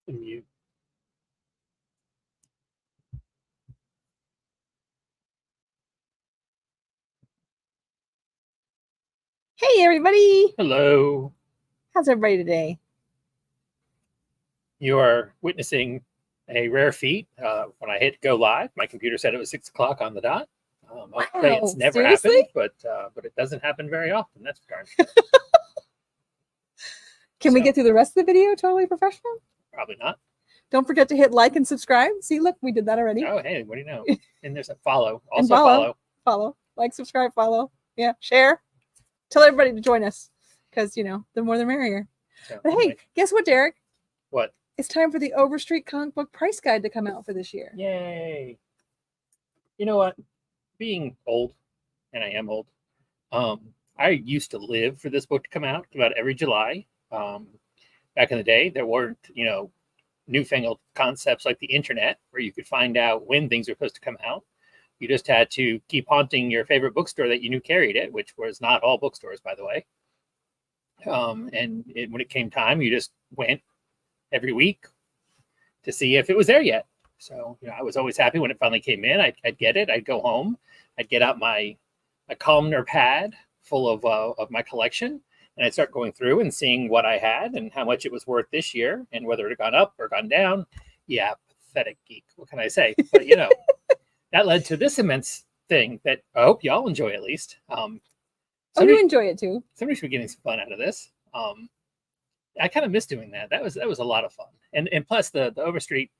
Mute. Hey, everybody. Hello. How's everybody today? You are witnessing a rare feat. When I hit go live, my computer said it was 6 o'clock on the dot. I'll say it's never seriously? happened, but it doesn't happen very often. That's for darn sure. Can we So- get through the rest of the video totally professional? Probably not. Don't forget to hit like and subscribe. See, look, we did that already. Oh, hey, what do you know? And there's a follow. Also And follow. Like, subscribe, follow. Yeah, share. Tell everybody to join us because, the more the merrier. So, But hey, guess what, Derek? What? It's time for the Overstreet comic book price guide to come out for this year. Yay. You know what? Being old, and I am old, I used to live for this book to come out about every July. Back in the day, there weren't, newfangled concepts like the internet where you could find out when things were supposed to come out. You just had to keep haunting your favorite bookstore that you knew carried it, which was not all bookstores, by the way. When it came time, you just went every week to see if it was there yet. So, I was always happy when it finally came in. I'd get it. I'd go home. I'd get out my columnar pad full of my collection, and I'd start going through and seeing what I had and how much it was worth this year and whether it had gone up or gone down. Yeah, pathetic geek. What can I say? But, that led to this immense thing that I hope y'all enjoy at least. You enjoy it too. Somebody should be getting some fun out of this. I kind of miss doing that. That was a lot of fun. And plus the Overstreet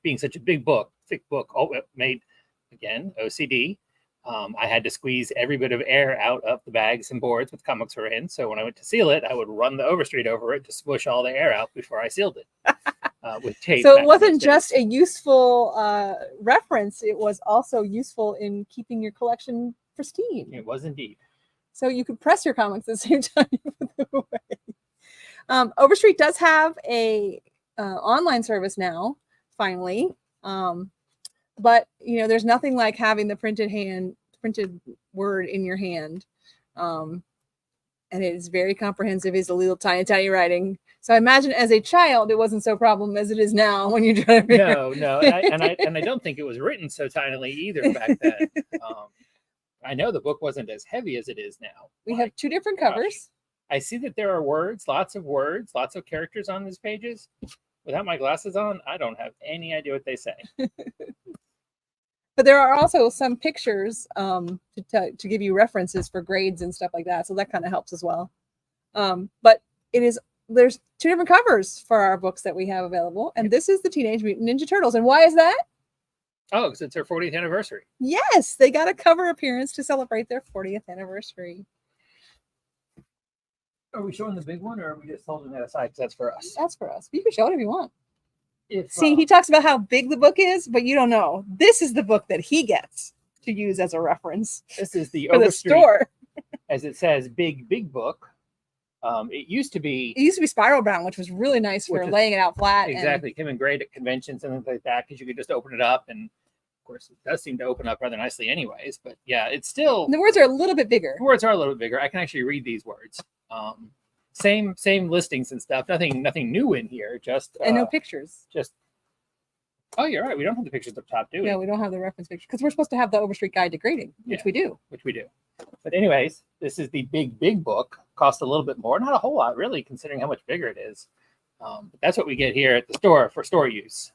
being such a thick book, made, again, OCD. I had to squeeze every bit of air out of the bags and boards with comics were in. So when I went to seal it, I would run the Overstreet over it to smush all the air out before I sealed it with tape. So it wasn't just a useful reference. It was also useful in keeping your collection pristine. It was indeed. So you could press your comics at the same time you put them away. Overstreet does have a online service now, finally. But there's nothing like having the printed word in your hand, and it is very comprehensive. It's a little tiny writing. So I imagine as a child, it wasn't so problem as it is now when you try to read. No, and I don't think it was written so tinily either back then. I know the book wasn't as heavy as it is now. We have two different covers. I see that there are words, lots of characters on these pages. Without my glasses on, I don't have any idea what they say. But there are also some pictures to give you references for grades and stuff like that. So that kind of helps as well. But there's two different covers for our books that we have available. And this is the Teenage Mutant Ninja Turtles. And why is that? Oh, because it's their 40th anniversary. Yes, they got a cover appearance to celebrate their 40th anniversary. Are we showing the big one, or are we just holding that aside because that's for us? That's for us. You can show it if you want. See, he talks about how big the book is, but you don't know. This is the book that he gets to use as a reference. This is the Overstreet, store. As it says, big book. It used to be spiral bound, which was really nice for laying it out flat. Exactly. Came in great at conventions and things like that because you could just open it up, and of course it does seem to open up rather nicely anyways. But yeah, it's still the words are a little bit bigger. The words are a little bit bigger. I can actually read these words. Same listings and stuff. Nothing new in here. Just and no pictures. Oh, you're right. We don't have the pictures up top, do we? No, we don't have the reference picture because we're supposed to have the Overstreet Guide to Grading, which we do. But anyways, this is the big book. Cost a little bit more, not a whole lot, really, considering how much bigger it is. But that's what we get here at the store for store use.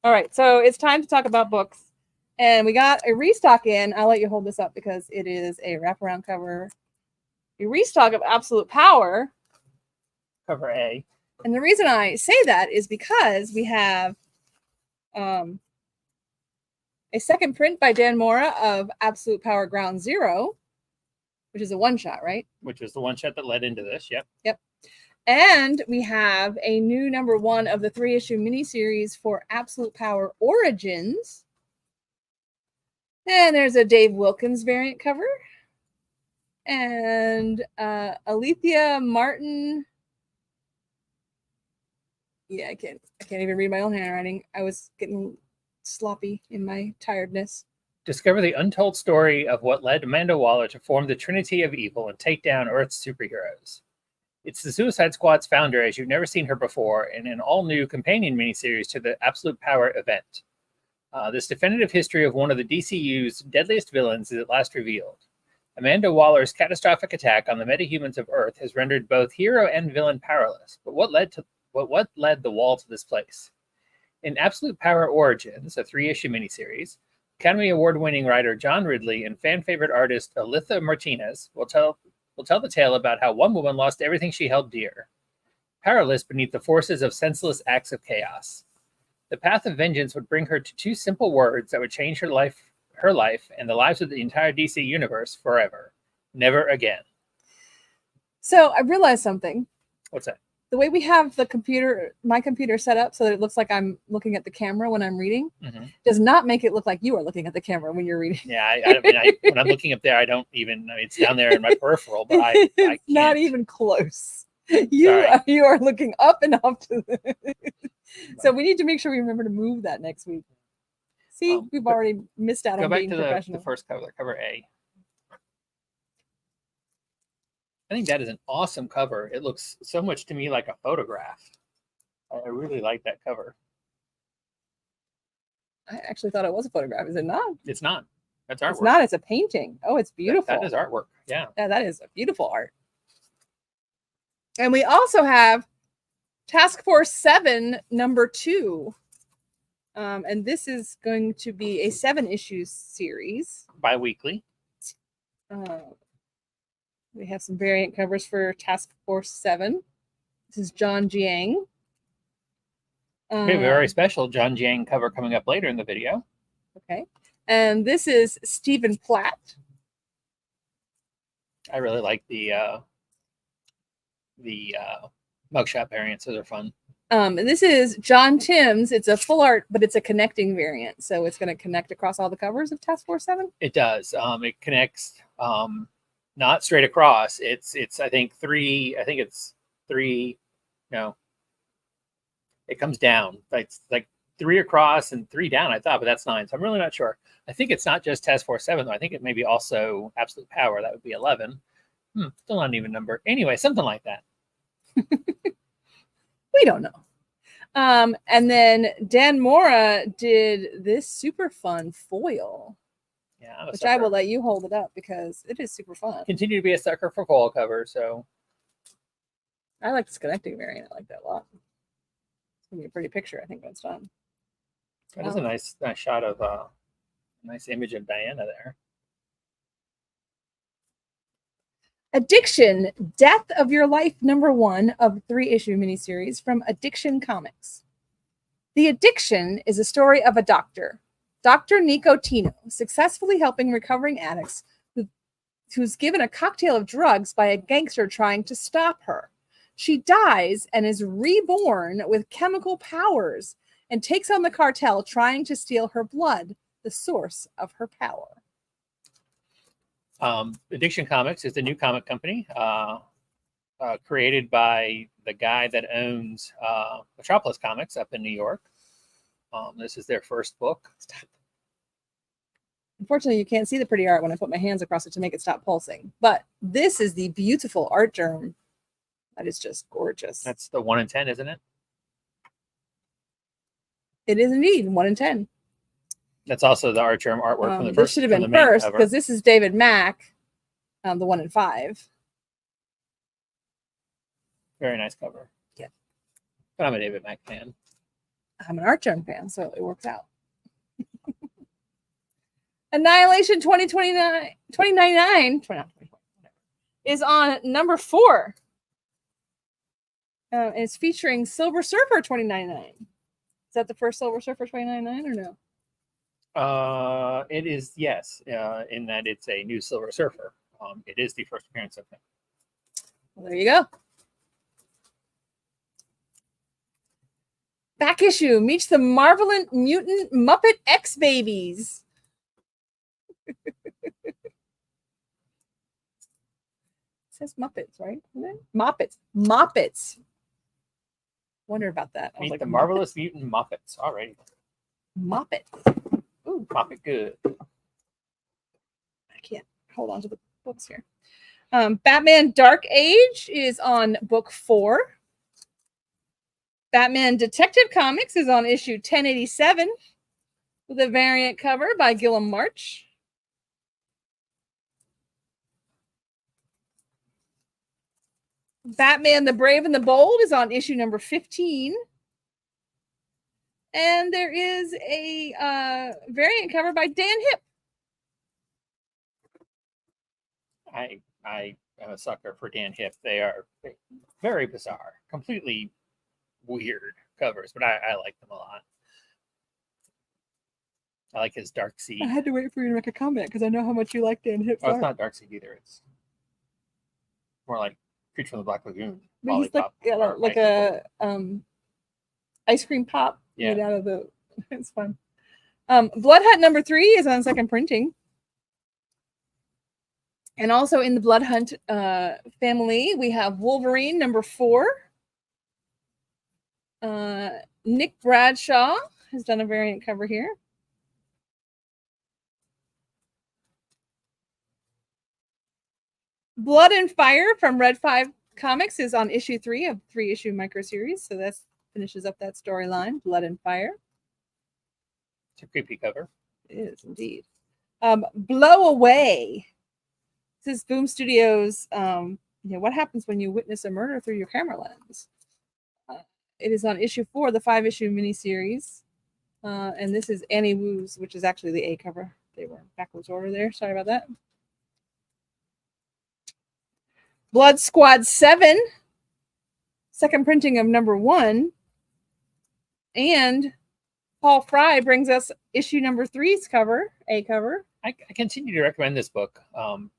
All right, so it's time to talk about books, and we got a restock in. I'll let you hold this up because it is a wraparound cover. A restock of Absolute Power, cover A. And the reason I say that is because we have a second print by Dan Mora of Absolute Power Ground Zero, which is a one-shot, right? Which is the one-shot that led into this, Yep. And we have a new number 1 of the 3-issue miniseries for Absolute Power Origins. And there's a Dave Wilkins variant cover. And Alethea Martin... Yeah, I can't even read my own handwriting. I was getting sloppy in my tiredness. Discover the untold story of what led Amanda Waller to form the Trinity of Evil and take down Earth's superheroes. It's the Suicide Squad's founder, as you've never seen her before, in an all-new companion miniseries to the Absolute Power event. This definitive history of one of the DCU's deadliest villains is at last revealed. Amanda Waller's catastrophic attack on the metahumans of Earth has rendered both hero and villain powerless. But what led the Wall to this place? In Absolute Power Origins, a 3-issue miniseries, Academy Award-winning writer John Ridley and fan favorite artist Alytha Martinez will tell the tale about how one woman lost everything she held dear, powerless beneath the forces of senseless acts of chaos. The path of vengeance would bring her to 2 simple words that would change her life, and the lives of the entire DC universe forever. Never again. So I realized something. What's that? The way we have my computer set up so that it looks like I'm looking at the camera when I'm reading, does not make it look like you are looking at the camera when you're reading. Yeah, when I'm looking up there, I don't even. It's down there in my peripheral, but I can't. Not even close. You are looking up and up to So we need to make sure we remember to move that next week. See, we've already missed out on being professional. Go back to the first cover, cover A. I think that is an awesome cover. It looks so much to me like a photograph. I really like that cover. I actually thought it was a photograph. Is it not? It's not. That's artwork. It's not. It's a painting. Oh, it's beautiful. That is artwork. Yeah. Yeah, that is a beautiful art. And we also have Task Force 7, number 2. And this is going to be a 7-issue series. Bi-weekly. We have some variant covers for Task Force 7. This is John Jiang. We have a very special John Jiang cover coming up later in the video. Okay. And this is Stephen Platt. I really like the mugshot variants. Those are fun. And this is John Timms. It's a full art, but it's a connecting variant. So it's going to connect across all the covers of Task Force 7? It does. It connects not straight across. It's I think it's 3. No, it comes down. It's like 3 across and 3 down, I thought, but that's 9. So I'm really not sure. I think it's not just Task Force 7, though. I think it may be also Absolute Power. That would be 11. Still not an even number. Anyway, something like that. We don't know. And then Dan Mora did this super fun foil. Yeah, which I will let you hold it up because it is super fun. Continue to be a sucker for foil covers, so I like this connecting variant. I like that a lot. It's gonna be a pretty picture, I think, when it's done. That is a nice shot of a nice image of Diana there. Addiction, Death of Your Life, number 1 of 3-issue miniseries from Addiction Comics. The Addiction is a story of a doctor, Dr. Nico Tino, successfully helping recovering addicts who's given a cocktail of drugs by a gangster trying to stop her. She dies and is reborn with chemical powers and takes on the cartel trying to steal her blood, the source of her power. Addiction Comics is the new comic company created by the guy that owns Metropolis Comics up in New York. This is their first book. Unfortunately, you can't see the pretty art when I put my hands across it to make it stop pulsing. But this is the beautiful art germ. That is just gorgeous. That's the 1 in 10, isn't it? It is indeed 1 in 10. That's also the art germ artwork from the first. This should have been first because this is David Mack, the 1 in 5. Very nice cover. Yeah. But I'm a David Mack fan. I'm an art germ fan, so it works out. Annihilation 2099 is on number 4. It's featuring Silver Surfer 2099. Is that the first Silver Surfer 2099 or no? It is, yes, in that it's a new Silver Surfer. It is the first appearance of him. Well, there you go. Back issue meets the Marvelous Mutant Muppet X Babies. It says Muppets, right? Moppets. Wonder about that. Meet the Marvelous Mutant Muppets. All right. Moppet. Ooh. Moppet good. I can't hold on to the books here. Batman Dark Age is on book 4. Batman Detective Comics is on issue 1087 with a variant cover by Gillum March. Batman the Brave and the Bold is on issue number 15. And there is a variant cover by Dan Hipp. I am a sucker for Dan Hipp. They are very bizarre, completely weird covers, but I like them a lot. I like his Dark Seed. I had to wait for you to make a comment because I know how much you like Dan Hipp. Oh, it's not Dark Seed either. It's more like Creature from the Black Lagoon. But he's like a ice cream pop made out of the. It's fun. Blood Hunt number 3 is on second printing. And also in the Blood Hunt family, we have Wolverine number 4. Nick Bradshaw has done a variant cover here. Blood and Fire from Red 5 Comics is on issue 3 of 3-issue microseries. So that finishes up that storyline, Blood and Fire. It's a creepy cover. It is indeed. Blow Away. This is Boom Studios. What happens when you witness a murder through your camera lens? It is on issue 4, the 5-issue miniseries. And this is Annie Wu's, which is actually the A cover. They were in backwards order there. Sorry about that. Blood Squad 7, second printing of number 1. And Paul Fry brings us issue number 3's cover, A cover. I continue to recommend this book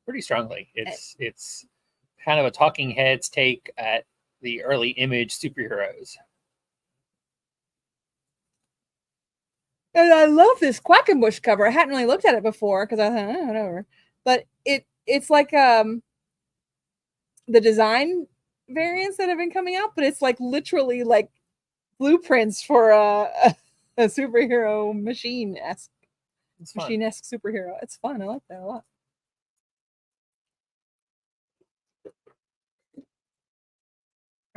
pretty strongly. It's kind of a talking heads take at the early Image superheroes. And I love this Quackenbush cover. I hadn't really looked at it before because I thought, whatever. But it's like the design variants that have been coming out, but it's like literally like blueprints for a superhero machine-esque superhero. It's fun. I like that a lot.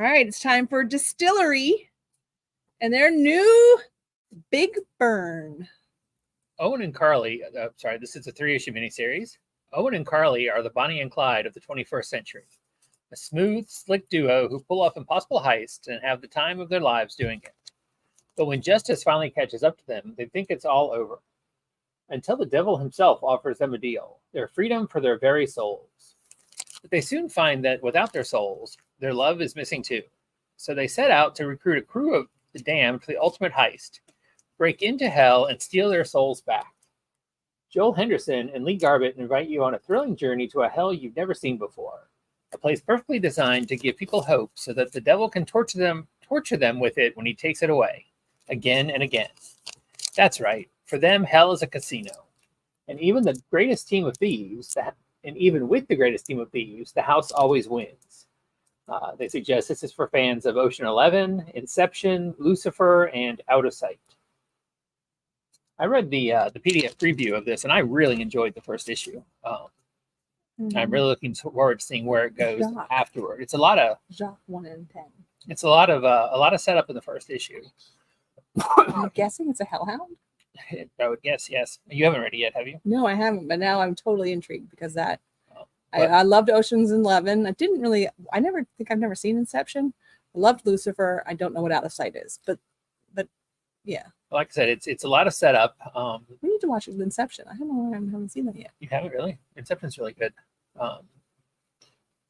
All right, it's time for Distillery and their new Big Burn. Owen and Carly, this is a 3-issue miniseries. Owen and Carly are the Bonnie and Clyde of the 21st century. A smooth, slick duo who pull off impossible heists and have the time of their lives doing it. But when justice finally catches up to them, they think it's all over. Until the devil himself offers them a deal, their freedom for their very souls. But they soon find that without their souls, their love is missing too. So they set out to recruit a crew of the damned for the ultimate heist, break into hell, and steal their souls back. Joel Henderson and Lee Garbett invite you on a thrilling journey to a hell you've never seen before. A place perfectly designed to give people hope so that the devil can torture them with it when he takes it away, again and again. That's right. For them, hell is a casino. And even with the greatest team of thieves, the house always wins. They suggest this is for fans of Ocean 11, Inception, Lucifer, and Out of Sight. I read the PDF preview of this, and I really enjoyed the first issue. I'm really looking forward to seeing where it goes afterward. It's a lot of 1 in 10. It's a lot of setup in the first issue. I'm guessing it's a Hellhound. I would guess, yes. You haven't read it yet, have you? No, I haven't, but now I'm totally intrigued because I loved Ocean's 11. I've never seen Inception. I loved Lucifer. I don't know what Out of Sight is, but yeah. Like I said, it's a lot of setup. We need to watch Inception. I haven't seen that yet. You haven't really? Inception's really good.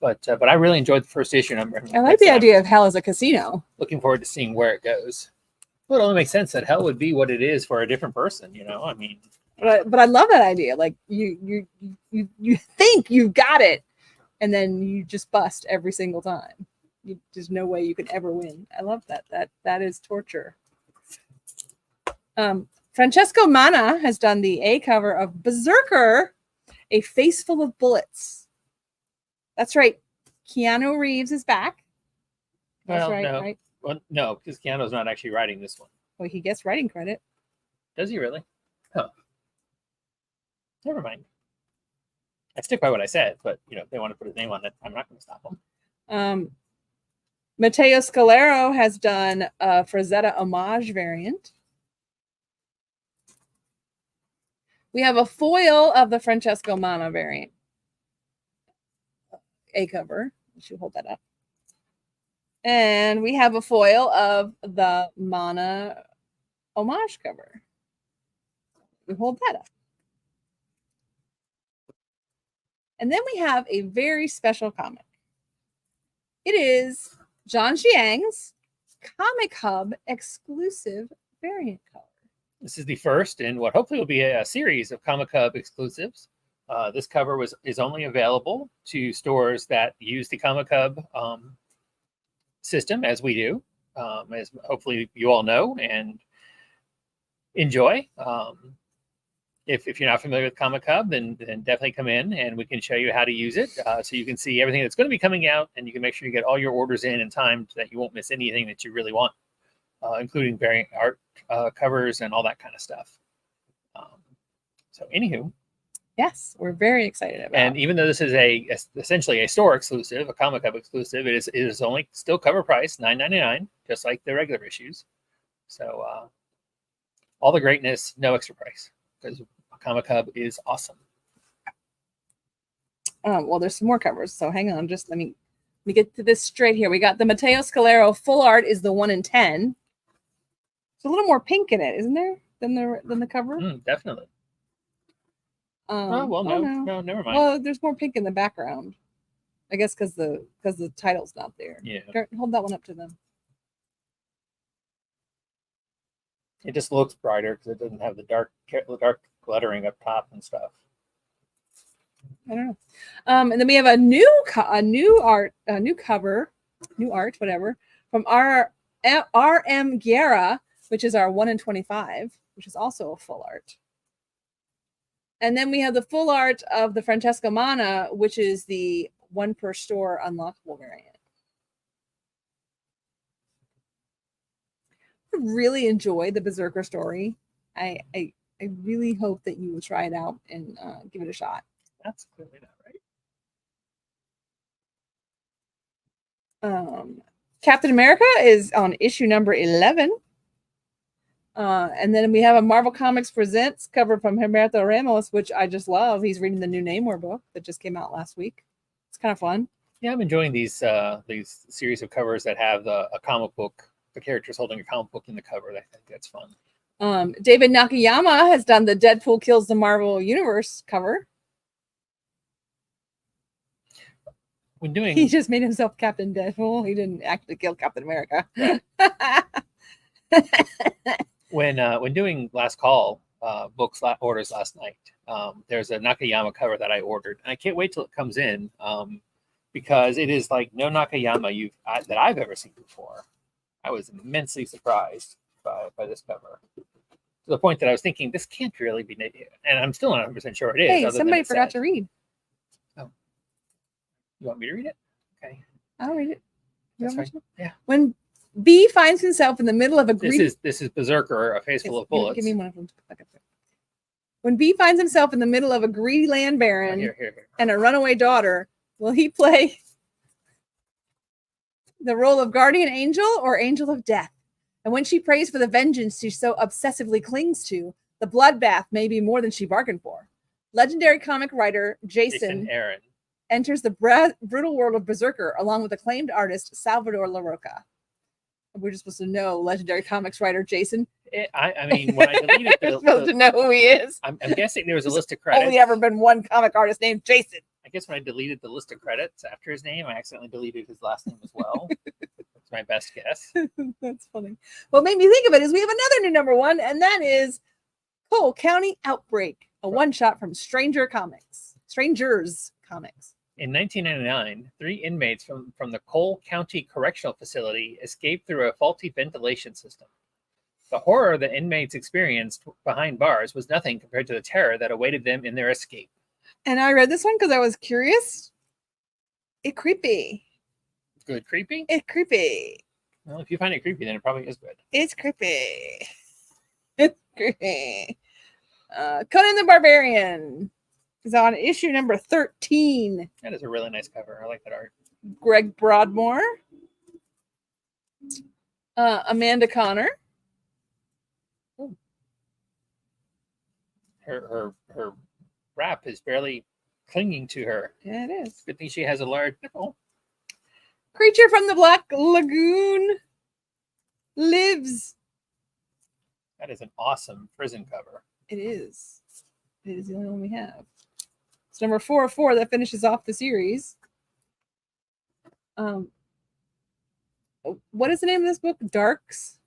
But I really enjoyed the first issue. I like the idea of hell as a casino. Looking forward to seeing where it goes. Well, it only makes sense that hell would be what it is for a different person, I mean. But I love that idea. Like you think you've got it, and then you just bust every single time. There's no way you could ever win. I love that. That is torture. Francesco Manna has done the A cover of Berserker, A Face Full of Bullets. That's right. Keanu Reeves is back. That's right. Well, no, because Keanu's not actually writing this one. Well, he gets writing credit. Does he really? Huh. Never mind. I stick by what I said, but if they want to put his name on it, I'm not going to stop them. Matteo Scalero has done a Frazetta homage variant. We have a foil of the Francesco Mana variant. A cover. You should hold that up. And we have a foil of the Mana homage cover. We hold that up. And then we have a very special comic. It is John Chiang's Comic Hub exclusive variant cover. This is the first in what hopefully will be a series of Comic Hub exclusives. This cover is only available to stores that use the Comic Hub system, as we do, as hopefully you all know and enjoy. If you're not familiar with Comic Hub, then definitely come in and we can show you how to use it, so you can see everything that's going to be coming out, and you can make sure you get all your orders in time so that you won't miss anything that you really want, including variant art covers and all that kind of stuff. So anywho. Yes, we're very excited about it. And even though this is essentially a store exclusive, a Comic Hub exclusive, it is only still cover price, $9.99, just like the regular issues. So all the greatness, no extra price, because Comic Hub is awesome. Well, there's some more covers, so hang on. Just let me get to this straight here. We got the Matteo Scalero full art is the 1 in 10. There's a little more pink in it, isn't there, than the cover? Definitely. No, never mind. Well, there's more pink in the background, I guess, because the title's not there. Yeah. Hold that one up to them. It just looks brighter because it doesn't have the dark glittering up top and stuff. I don't know. And then we have a new art, whatever, from R.M. Guerra, which is our 1 in 25, which is also a full art. And then we have the full art of the Francesco Mana, which is the 1 per store unlockable variant. I really enjoy the Berserker story. I really hope that you will try it out and give it a shot. That's clearly not right. Captain America is on issue number 11. And then we have a Marvel Comics Presents cover from Humberto Ramos, which I just love. He's reading the new Namor book that just came out last week. It's kind of fun. Yeah, I'm enjoying these series of covers that have a comic book, the characters holding a comic book in the cover. I think that's fun. David Nakayama has done the Deadpool Kills the Marvel Universe cover. He just made himself Captain Deadpool. He didn't actually kill Captain America. When doing Last Call orders last night, there's a Nakayama cover that I ordered, and I can't wait till it comes in, because it is like no Nakayama that I've ever seen before. I was immensely surprised by this cover, to the point that I was thinking this can't really be, and I'm still not 100% sure it is. Hey, somebody forgot to read. Oh, you want me to read it? Okay, I'll read it. That's fine. Yeah. When B finds himself in the middle of a greedy... This is Berserker, A Face Full of Bullets. Give me one of them. When B finds himself in the middle of a greedy land baron and a runaway daughter, will he play the role of guardian angel or angel of death? And when she prays for the vengeance she so obsessively clings to, the bloodbath may be more than she bargained for. Legendary comic writer Jason Aaron enters the brutal world of Berserker along with acclaimed artist Salvador LaRocca. We're just supposed to know legendary comics writer Jason. I mean, when I deleted you're supposed to know who he is. I'm guessing there was a list of credits. Only ever been one comic artist named Jason. I guess when I deleted the list of credits after his name, I accidentally deleted his last name as well. That's my best guess. That's funny. What made me think of it is we have another new number 1, and that is Cole County Outbreak, a one-shot from Strangers Comics. In 1999, 3 inmates from the Cole County Correctional Facility escaped through a faulty ventilation system. The horror the inmates experienced behind bars was nothing compared to the terror that awaited them in their escape. And I read this one because I was curious. It's creepy. Good creepy? It's creepy. Well, if you find it creepy, then it probably is good. It's creepy. It's creepy. Conan the Barbarian. is on issue number 13. That is a really nice cover. I like that art. Greg Broadmoor, Amanda Connor. Her wrap is barely clinging to her. Yeah, it is. Good thing she has a large nipple. Creature from the Black Lagoon lives. That is an awesome prison cover. It is. It is the only one we have. It's number 404 that finishes off the series. What is the name of this book? Darks?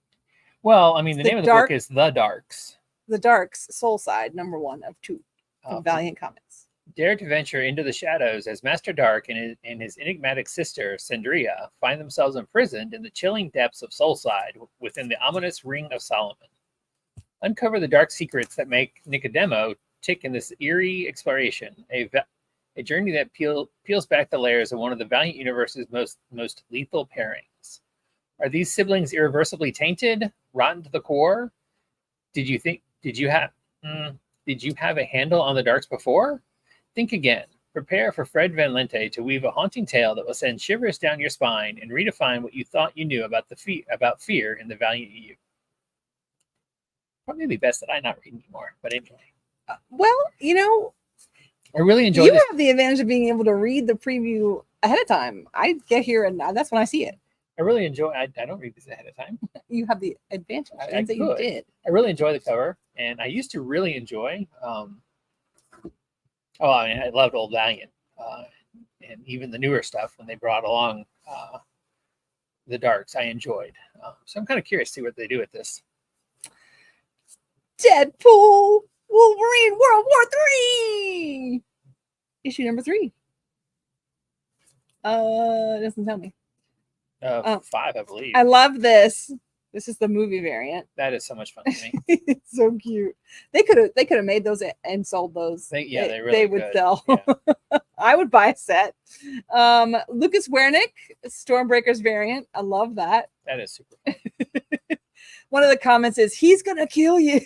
Well, I mean, the name of the book is The Darks. The Darks, Soul Side, number 1 of 2 of Valiant Comics. Dare to venture into the shadows as Master Dark and his enigmatic sister, Sandria, find themselves imprisoned in the chilling depths of Soulside within the ominous Ring of Solomon. Uncover the dark secrets that make Nicodemo tick in this eerie exploration, a journey that peels back the layers of one of the Valiant Universe's most lethal pairings. Are these siblings irreversibly tainted, rotten to the core? Did you have a handle on the darks before? Think again. Prepare for Fred Van Lente to weave a haunting tale that will send shivers down your spine and redefine what you thought you knew about fear in the Valiant EU. Probably best that I not read anymore, but anyway. Well, you know, I really enjoy You have the advantage of being able to read the preview ahead of time. I get here and that's when I see it. I really enjoy. I don't read this ahead of time. You have the advantage. You did. I really enjoy the cover, and I used to really enjoy. I loved Old Valiant, and even the newer stuff when they brought along the Darks. I enjoyed. So I'm kind of curious to see what they do with this. Deadpool, Wolverine, World War III, issue number 3. It doesn't tell me. 5, I believe. I love this. This is the movie variant. That is so much fun to me. It's so cute. They could have made those and sold those. They would sell. Yeah. I would buy a set. Lucas Wernick, Stormbreakers variant. I love that. That is super fun. One of the comments is, he's gonna kill you.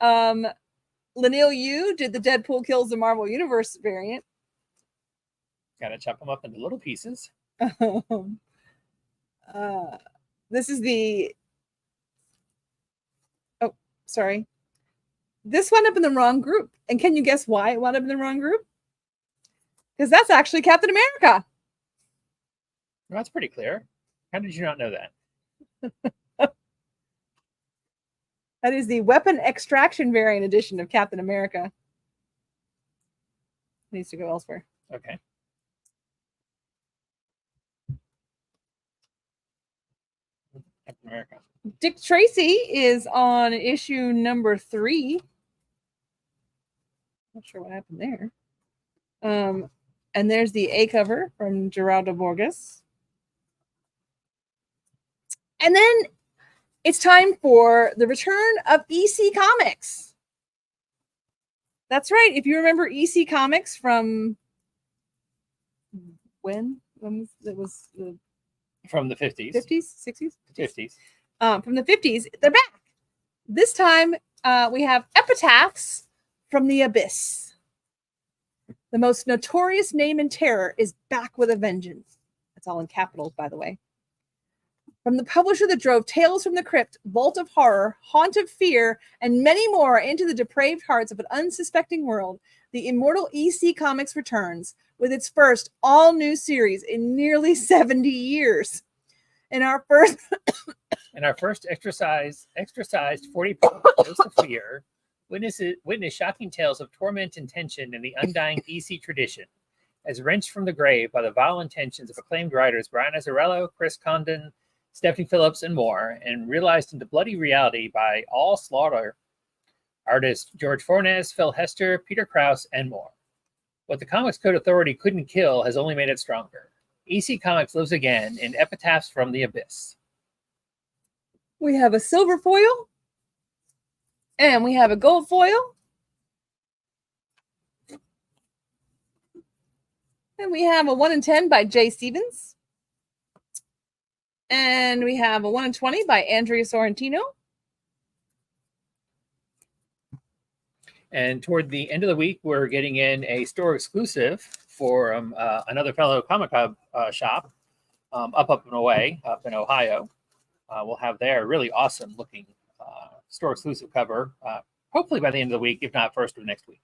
Lanil Yu did the Deadpool Kills the Marvel Universe variant. Gotta chop them up into little pieces. This is the. Oh, sorry. This wound up in the wrong group. And can you guess why it wound up in the wrong group? Because that's actually Captain America. Well, that's pretty clear. How did you not know that? That is the weapon extraction variant edition of Captain America. It needs to go elsewhere. Okay. Captain America. Dick Tracy is on issue number 3. Not sure what happened there. And there's the A cover from Geraldo Borges. And then it's time for the return of EC Comics. That's right. If you remember EC Comics from when it was the from the 50s, 50s, 60s, 50s. From the 50s, they're back. This time we have Epitaphs from the Abyss. The most notorious name in terror is back with a vengeance. That's all in capitals, by the way. From the publisher that drove Tales from the Crypt, Vault of Horror, Haunt of Fear, and many more into the depraved hearts of an unsuspecting world, the immortal EC Comics returns with its first all-new series in nearly 70 years. In our first extra-sized 40-page dose of fear, witness shocking tales of torment and tension in the undying EC tradition, as wrenched from the grave by the vile intentions of acclaimed writers Brian Azzarello, Chris Condon, Stephanie Phillips, and more, and realized into bloody reality by All Slaughter artists George Fornes, Phil Hester, Peter Krause, and more. What the Comics Code Authority couldn't kill has only made it stronger. EC Comics lives again in Epitaphs from the Abyss. We have a silver foil, and we have a gold foil, and we have a 1 in 10 by Jay Stevens. And we have a 1 in 20 by Andrea Sorrentino. And toward the end of the week, we're getting in a store exclusive for another fellow Comic Hub shop up and away, up in Ohio. We'll have their really awesome looking store exclusive cover, hopefully by the end of the week, if not first of next week.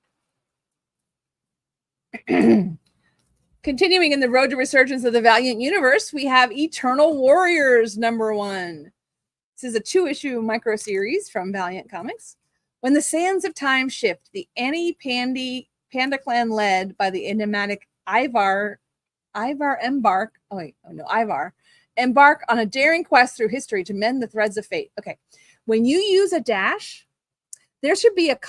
Continuing in the road to resurgence of the Valiant universe, we have Eternal Warriors #1. This is a 2-issue micro series from Valiant Comics. When the sands of time shift, the Panda clan, led by the enigmatic Ivar embark on a daring quest through history to mend the threads of fate. Okay, when you use a dash, there should be a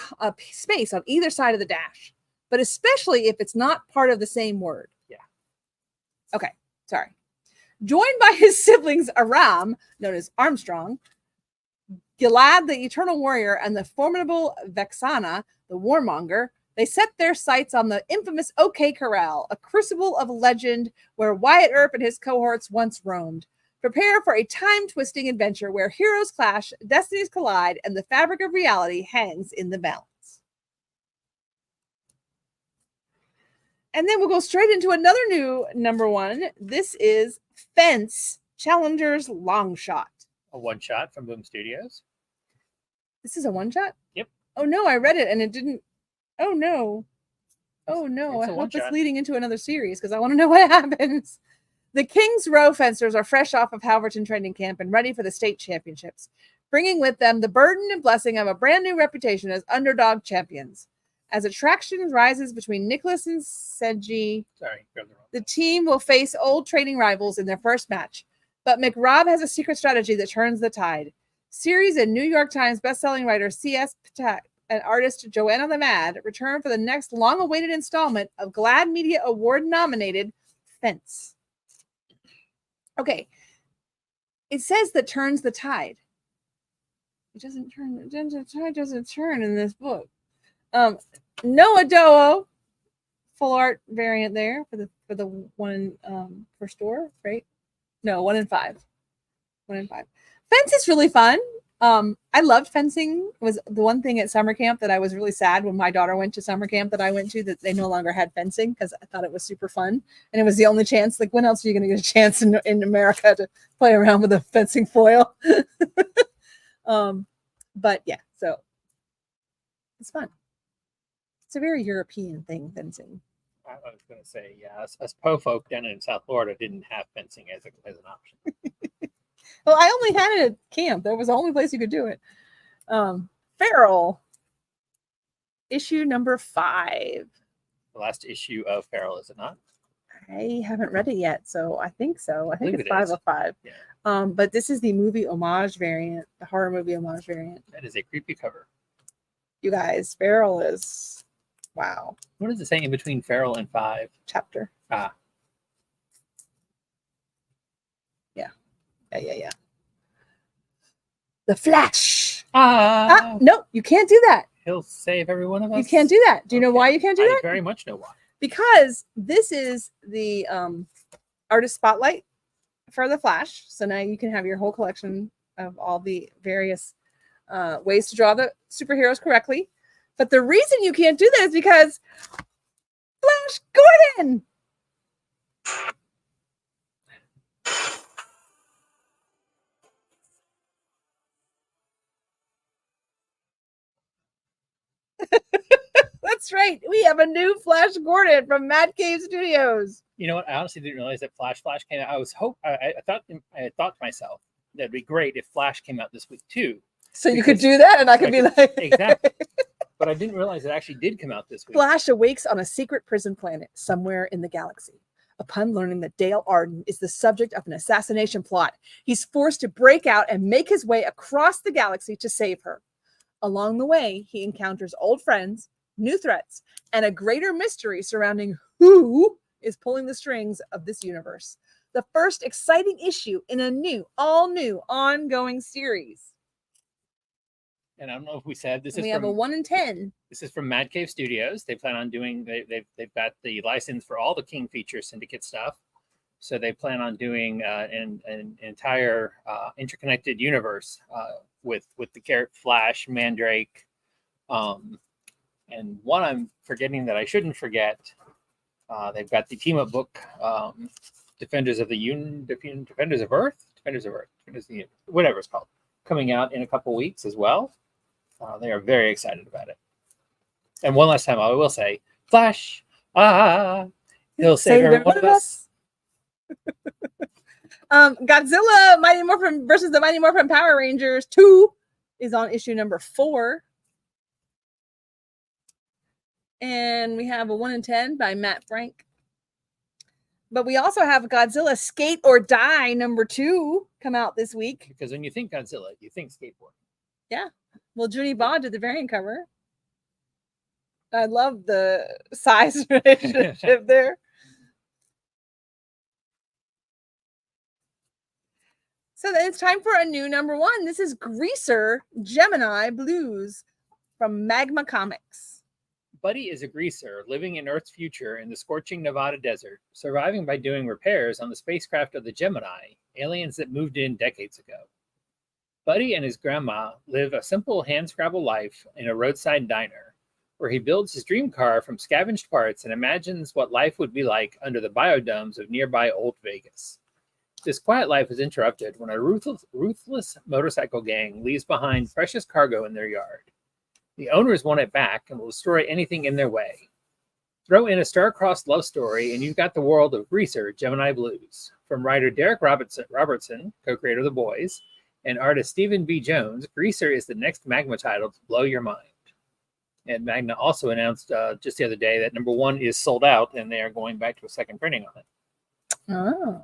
space on either side of the dash, but especially if it's not part of the same word. Yeah. Okay, sorry. Joined by his siblings Aram, known as Armstrong, Gilad, the Eternal Warrior, and the formidable Vexana, the Warmonger, they set their sights on the infamous OK Corral, a crucible of legend where Wyatt Earp and his cohorts once roamed. Prepare for a time-twisting adventure where heroes clash, destinies collide, and the fabric of reality hangs in the balance. And then we'll go straight into another new #1. This is Fence Challenger's Long Shot. A one-shot from Boom Studios. This is a one-shot? Yep. Oh, no, I read it and it didn't. Oh, no. Oh, no. I hope it's leading into another series because I want to know what happens. The King's Row fencers are fresh off of Halverton training camp and ready for the state championships, bringing with them the burden and blessing of a brand new reputation as underdog champions. As attraction rises between Nicholas and Sedgy, the team will face old training rivals in their first match. But McRobb has a secret strategy that turns the tide. Series and New York Times bestselling writer C.S. Patak and artist Joanna the Mad return for the next long-awaited installment of GLAAD Media Award-nominated Fence. Okay. It says that turns the tide. It doesn't turn. The tide doesn't turn in this book. Noah Doe, full art variant there for the one per store, right? No, 1 in 5. 1 in 5. Fence is really fun. I loved fencing. It was the one thing at summer camp that I was really sad when my daughter went to summer camp that I went to, that they no longer had fencing, because I thought it was super fun. And it was the only chance. Like, when else are you going to get a chance in America to play around with a fencing foil? But yeah, so it's fun. It's a very European thing, fencing. I was going to say, yeah, us Po folk down in South Florida didn't have fencing as an option. Well, I only had it at camp. That was the only place you could do it. Feral, issue number 5. The last issue of Feral, is it not? I haven't read it yet, so I think so. I think it's 505. Yeah. But this is the movie homage variant, the horror movie homage variant. That is a creepy cover. You guys, Feral is, wow. What does it say in between Feral and 5? Chapter. Ah. Yeah. The Flash. No, you can't do that. He'll save every one of us. You can't do that. Do you know why you can't do that? I very much know why. Because this is the artist spotlight for the Flash. So now you can have your whole collection of all the various ways to draw the superheroes correctly. But the reason you can't do that is because Flash Gordon. That's right. We have a new Flash Gordon from Mad Cave Studios. You know what? I honestly didn't realize that Flash came out. I thought to myself that'd be great if Flash came out this week too. So you could do that, and I could be like, exactly. But I didn't realize it actually did come out this week. Flash awakes on a secret prison planet somewhere in the galaxy. Upon learning that Dale Arden is the subject of an assassination plot, he's forced to break out and make his way across the galaxy to save her. Along the way, he encounters old friends, new threats, and a greater mystery surrounding who is pulling the strings of this universe. The first exciting issue in a all new ongoing series. And I don't know if we said this. We have a 1 in 10. This is from Mad Cave Studios. They plan on doing. They've got the license for all the King Feature Syndicate stuff. So they plan on doing an entire interconnected universe with the Carrot Flash, Mandrake, And one I'm forgetting that I shouldn't forget. They've got the team up book, Defenders of Earth, whatever it's called, coming out in a couple weeks as well. They are very excited about it. And one last time, I will say, Flash, he'll save every one of us. Godzilla Mighty Morphin versus the Mighty Morphin Power Rangers 2 is on issue number 4. And we have a 1 in 10 by Matt Frank. But we also have Godzilla Skate or Die number 2 come out this week. Because when you think Godzilla, you think skateboard. Yeah. Well, Junie Bond did the variant cover. I love the size relationship there. So it's time for a new number 1. This is Greaser Gemini Blues from Magma Comics. Buddy is a greaser living in Earth's future in the scorching Nevada desert, surviving by doing repairs on the spacecraft of the Gemini, aliens that moved in decades ago. Buddy and his grandma live a simple hand-scrabble life in a roadside diner, where he builds his dream car from scavenged parts and imagines what life would be like under the biodomes of nearby Old Vegas. This quiet life is interrupted when a ruthless motorcycle gang leaves behind precious cargo in their yard. The owners want it back and will destroy anything in their way. Throw in a star-crossed love story and you've got the world of Greaser Gemini Blues. From writer Derek Robertson, co-creator of The Boys, and artist Stephen B. Jones, Greaser is the next Magma title to blow your mind. And Magna also announced just the other day that number 1 is sold out and they are going back to a second printing on it. Oh.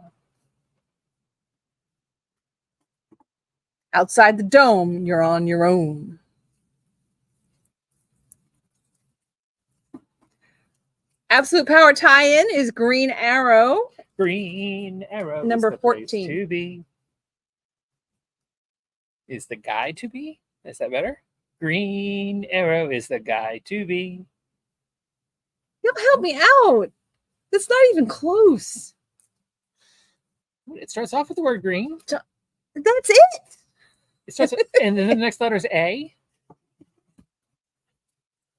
Outside the dome, you're on your own. Absolute Power tie-in is Green Arrow. Green Arrow number is the 14. Place to be. Is the guy to be? Is that better? Green Arrow is the guy to be. You'll help me out. That's not even close. It starts off with the word green. That's it. It starts with, and then the next letter is A.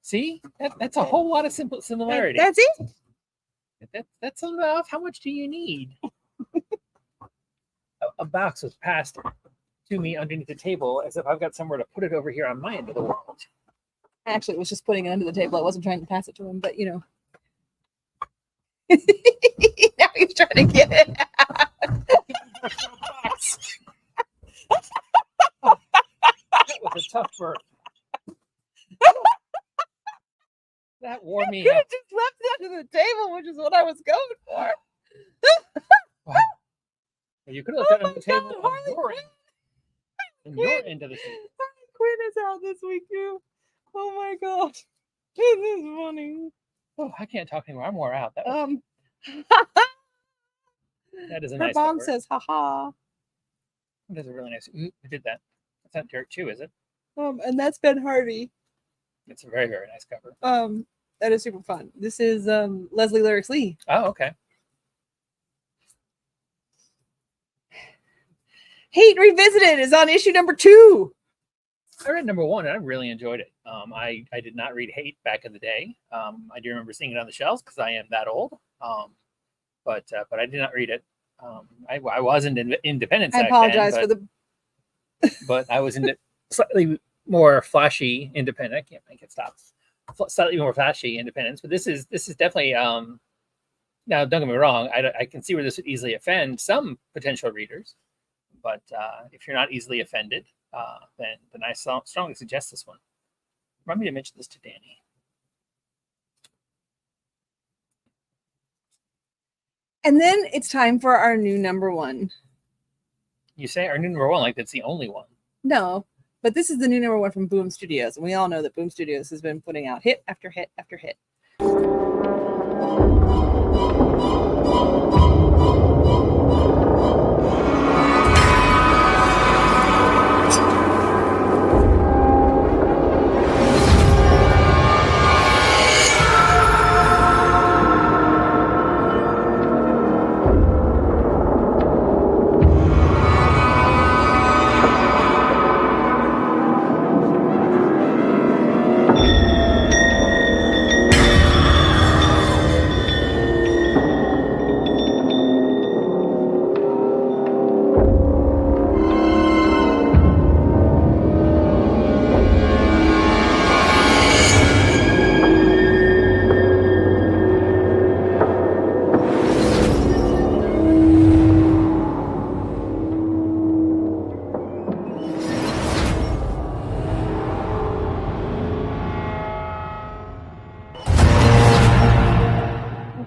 See, that's a whole lot of similarity. That's it. That's enough. How much do you need? A box was passed to me underneath the table as if I've got somewhere to put it over here on my end of the world. Actually, it was just putting it under the table. I wasn't trying to pass it to him, but you know. Now he's trying to get it out. That was a tough birth. That wore me You out. just left it under the table, which is what I was going for. Wow. You could have left it on the table God, on Harley your Quinn. end, your end of the table. Harley Quinn is out this week too. Oh my gosh, this is funny. Oh, I can't talk anymore. I'm wore out. That is a Her nice mom cover. says, "Haha." That is a really nice. Ooh, I did that. That's not Derek Chew, is it? And that's Ben Hardy. It's a very, very nice cover. That is super fun. This is Leslie Lyrics Lee. Oh, okay. Hate Revisited is on issue number 2. I read number 1 and I really enjoyed it. I did not read Hate back in the day. I do remember seeing it on the shelves because I am that old. But I did not read it. I was in Independence. I apologize for the. But I was in slightly more flashy Independent. I can't make it stop. Slightly more flashy Independence, but this is definitely. Now, don't get me wrong. I can see where this would easily offend some potential readers, but if you're not easily offended, then I strongly suggest this one. Remind me to mention this to Danny. And then it's time for our new number 1. You say our new number 1 like that's the only one. No, but this is the new number 1 from Boom Studios. And we all know that Boom Studios has been putting out hit after hit after hit.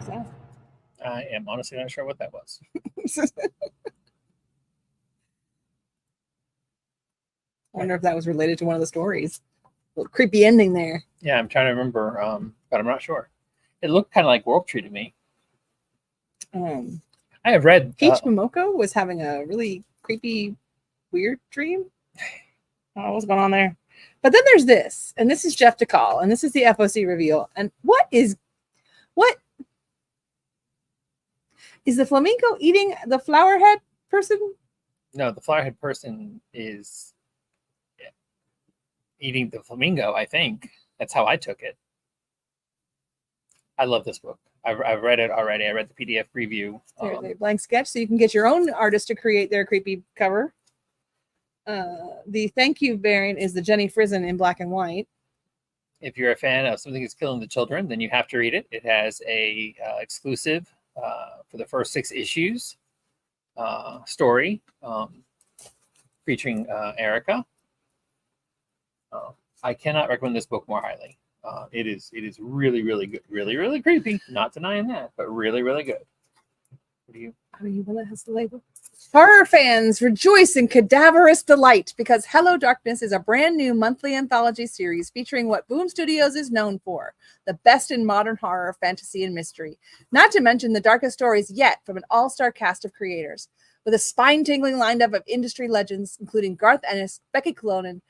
think so. I am honestly not sure what that was. I wonder if that was related to one of the stories. A little creepy ending there. Yeah, I'm trying to remember, but I'm not sure. It looked kind of like World Tree to me. I have read Peach Momoko was having a really creepy, weird dream. I don't know what's going on there. But then there's this, and this is Jeff DeCall, and this is the FOC reveal. And what is the flamingo eating the flowerhead person? No, the flowerhead person is eating the flamingo, I think. That's how I took it. I love this book. I've read it already. I read the PDF review. There's a blank sketch, so you can get your own artist to create their creepy cover. The thank you variant is the Jenny Frizen in black and white. If you're a fan of Something Is Killing the Children, then you have to read it. It has a exclusive for the first 6 issues story featuring Erica. I cannot recommend this book more highly. It is really, really good. Really, really creepy. Not denying that, but really, really good. What do you? Oh, you will has the label. Horror fans rejoice in cadaverous delight because Hello Darkness is a brand new monthly anthology series featuring what Boom Studios is known for, the best in modern horror, fantasy, and mystery. Not to mention the darkest stories yet from an all-star cast of creators. With a spine-tingling lineup of industry legends, including Garth Ennis, Becky Cloonan,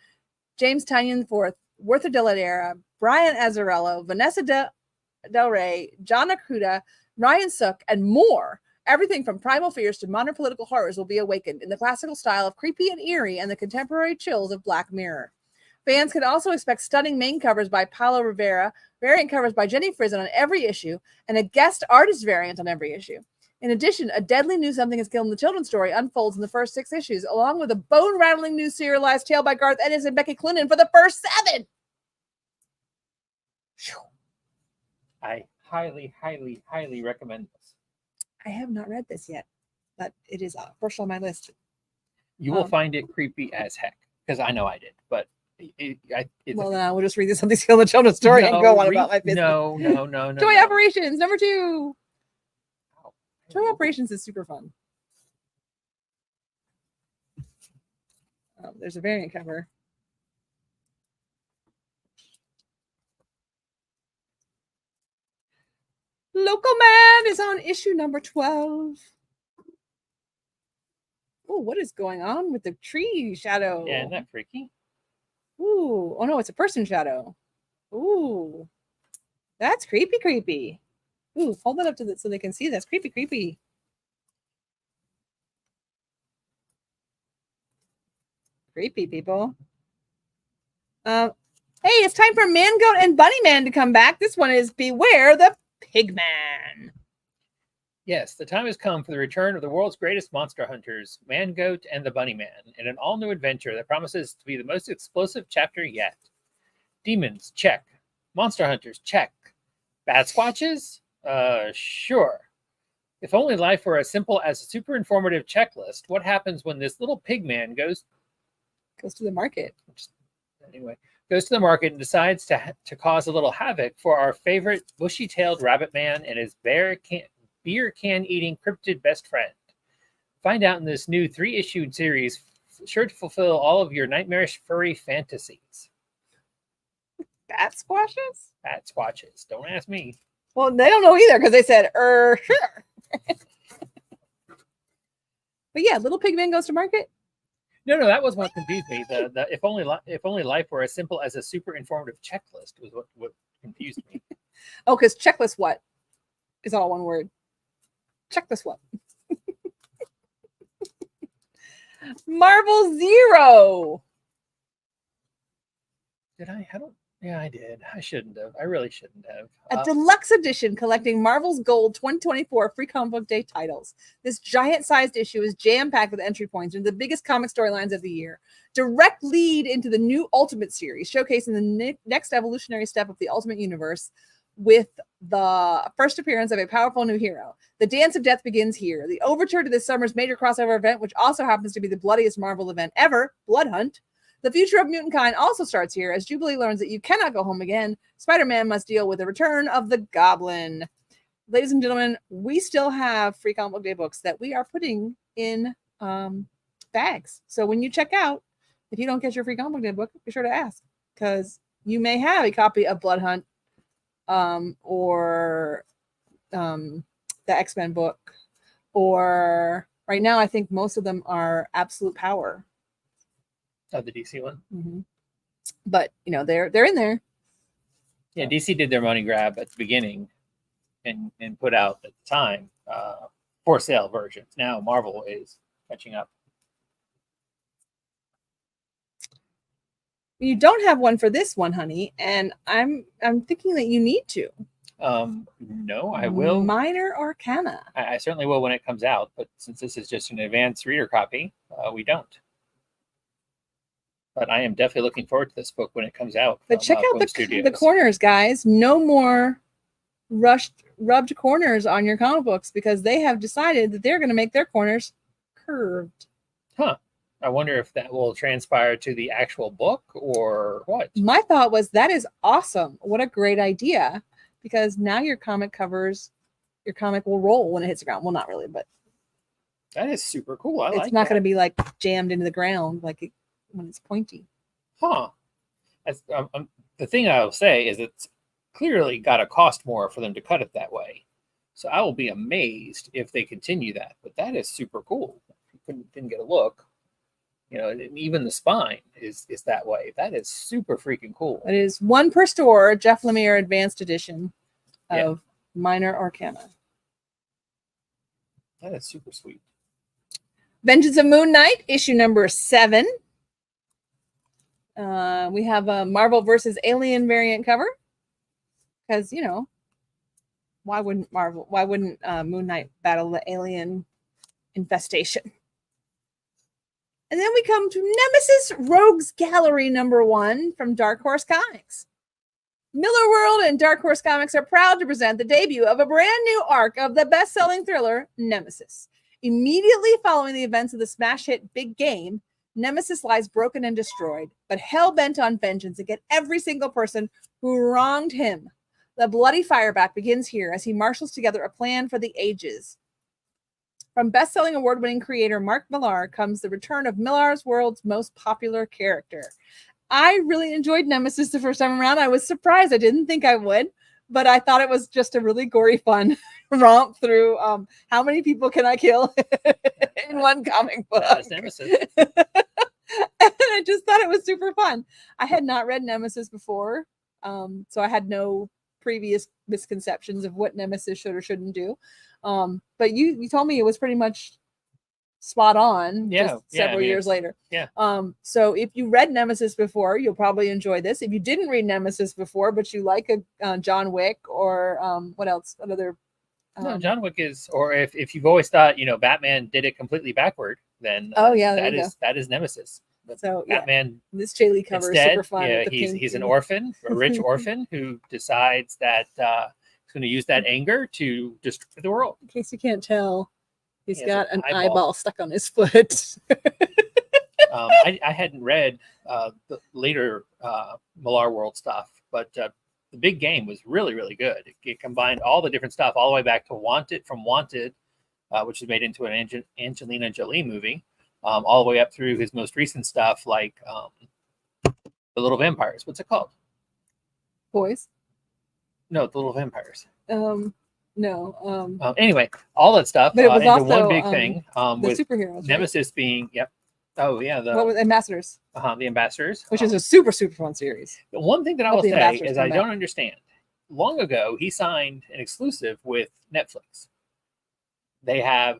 James Tynion IV, Werther Dell'Edera, Brian Azzarello, Vanessa Del Rey, John Acuda, Ryan Sook, and more. Everything from primal fears to modern political horrors will be awakened in the classical style of creepy and eerie and the contemporary chills of Black Mirror. Fans can also expect stunning main covers by Paulo Rivera, variant covers by Jenny Frizen on every issue, and a guest artist variant on every issue. In addition, a deadly new Something Is Killing the Children story unfolds in the first 6 issues, along with a bone-rattling new serialized tale by Garth Ennis and Becky Cloonan for the first 7. I highly, highly, highly recommend this. I have not read this yet, but it is first on my list. You will find it creepy as heck, because I know I did. But well, then I will just read the Something Is Killing the Children story and go on about my business. No. Joy Operations number 2. Joy Operations is super fun. There's a variant cover. Local Man is on issue number 12. Oh, what is going on with the tree shadow? Yeah, isn't that freaky? Ooh, oh no, it's a person shadow. Ooh, that's creepy. Ooh, hold that up to so they can see. That's creepy. Creepy people. Hey, it's time for Man Goat and Bunny Man to come back. This one is Beware the Pigman. Yes, the time has come for the return of the world's greatest monster hunters, Man Goat and the Bunny Man, in an all-new adventure that promises to be the most explosive chapter yet. Demons, check. Monster hunters, check. Bad squatches? Sure. If only life were as simple as a super informative checklist, what happens when this little pigman goes to the market? Goes to the market and decides to cause a little havoc for our favorite bushy-tailed rabbit man and his beer can eating cryptid best friend. Find out in this new 3-issue series, sure to fulfill all of your nightmarish furry fantasies. Bat squashes? Bat squatches. Don't ask me. Well, they don't know either because they said, sure. But yeah, Little Pigman goes to market. No, that was what confused me. The if only life were as simple as a super informative checklist was what confused me. Oh, because checklist what is all one word. Checklist what? Marvel Zero. Did I? I don't. Yeah, I did. I shouldn't have. I really shouldn't have. A deluxe edition collecting Marvel's Gold 2024 free comic book day titles. This giant-sized issue is jam-packed with entry points into the biggest comic storylines of the year. Direct lead into the new Ultimate series, showcasing the next evolutionary step of the Ultimate Universe with the first appearance of a powerful new hero. The Dance of Death begins here. The overture to this summer's major crossover event, which also happens to be the bloodiest Marvel event ever, Blood Hunt. The future of mutant kind also starts here as Jubilee learns that you cannot go home again. Spider-Man must deal with the return of the Goblin. ladies and gentlemen, we still have free comic book day books that we are putting in bags. So when you check out, if you don't get your free comic book day book, be sure to ask, because you may have a copy of Blood Hunt or the X-Men book, or right now I think most of them are Absolute Power. Oh, the DC one. Mm-hmm. But you know, they're in there. Yeah, DC did their money grab at the beginning and put out at the time for sale versions. Now Marvel is catching up. You don't have one for this one, honey, and I'm thinking that you need to. No, I will. Minor Arcana. I certainly will when it comes out, but since this is just an advanced reader copy, we don't. But I am definitely looking forward to this book when it comes out. But check out the corners, guys. No more rubbed corners on your comic books, because they have decided that they're going to make their corners curved. Huh. I wonder if that will transpire to the actual book or what. My thought was, that is awesome. What a great idea. Because now your comic will roll when it hits the ground. Well, not really, but that is super cool. It's not going to be like jammed into the ground when it's pointy. Huh. The thing I'll say is it's clearly got to cost more for them to cut it that way. So I will be amazed if they continue that. But that is super cool. You didn't get a look. You know, even the spine is that way. That is super freaking cool. It is one per store, Jeff Lemire Advanced Edition of Minor Arcana. That is super sweet. Vengeance of Moon Knight, issue number 7. We have a Marvel versus Alien variant cover. Because, you know, why wouldn't Moon Knight battle the alien infestation? And then we come to Nemesis Rogues Gallery number 1 from Dark Horse Comics. Miller World and Dark Horse Comics are proud to present the debut of a brand new arc of the best-selling thriller, Nemesis. Immediately following the events of the smash hit Big Game, Nemesis lies broken and destroyed, but hell-bent on vengeance against every single person who wronged him. The bloody fireback begins here as he marshals together a plan for the ages. From best-selling award-winning creator Mark Millar comes the return of Millar's World's most popular character. I really enjoyed Nemesis the first time around. I was surprised. I didn't think I would, but I thought it was just a really gory, fun romp through how many people can I kill in one comic book. That's Nemesis. And I just thought it was super fun. I had not read Nemesis before, so I had no previous misconceptions of what Nemesis should or shouldn't do. But you told me it was pretty much spot on several years later. Yeah. So if you read Nemesis before, you'll probably enjoy this. If you didn't read Nemesis before, but you like a John Wick or what else? What other? No, John Wick is, or if you've always thought, you know, Batman did it completely backward, then that is Nemesis. But so Batman, this J. Lee cover is super fun. Yeah, he's an orphan, a rich orphan who decides that he's going to use that anger to destroy the world. In case you can't tell, he's got an eyeball stuck on his foot. I hadn't read the later Millar World stuff, but the Big Game was really, really good. It combined all the different stuff, all the way back to Wanted, which was made into an Angelina Jolie movie, all the way up through his most recent stuff, like The Little Vampires. What's it called? Boys? No, The Little Vampires. No. Anyway, all that stuff but it was into also, one big thing. The with superheroes. Nemesis being, Oh, yeah. What was Ambassadors? The Ambassadors. Which is a super, super fun series. The one thing that I will say is I don't understand. Long ago, he signed an exclusive with Netflix. They have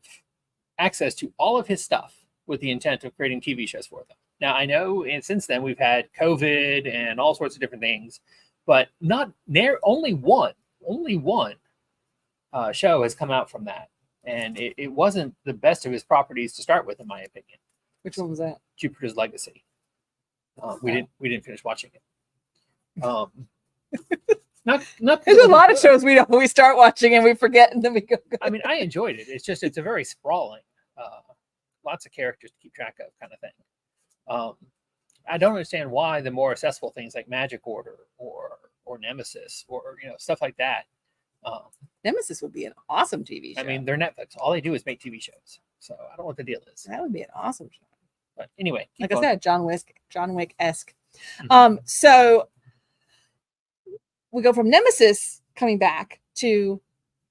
access to all of his stuff with the intent of creating TV shows for them. Now, I know since then we've had COVID and all sorts of different things, but only one show has come out from that. And it wasn't the best of his properties to start with, in my opinion. Which one was that? Jupiter's Legacy. We didn't finish watching it. Not There's a lot of shows we start watching and we forget, and then we go. I mean, I enjoyed it. It's just it's a very sprawling, lots of characters to keep track of kind of thing. I don't understand why the more accessible things like Magic Order or Nemesis or stuff like that Nemesis would be an awesome TV show. I mean, they're Netflix. All they do is make TV shows. So I don't know what the deal is. that would be an awesome show. But anyway, Like I said, John Wick-esque. Mhm. So we go from Nemesis coming back to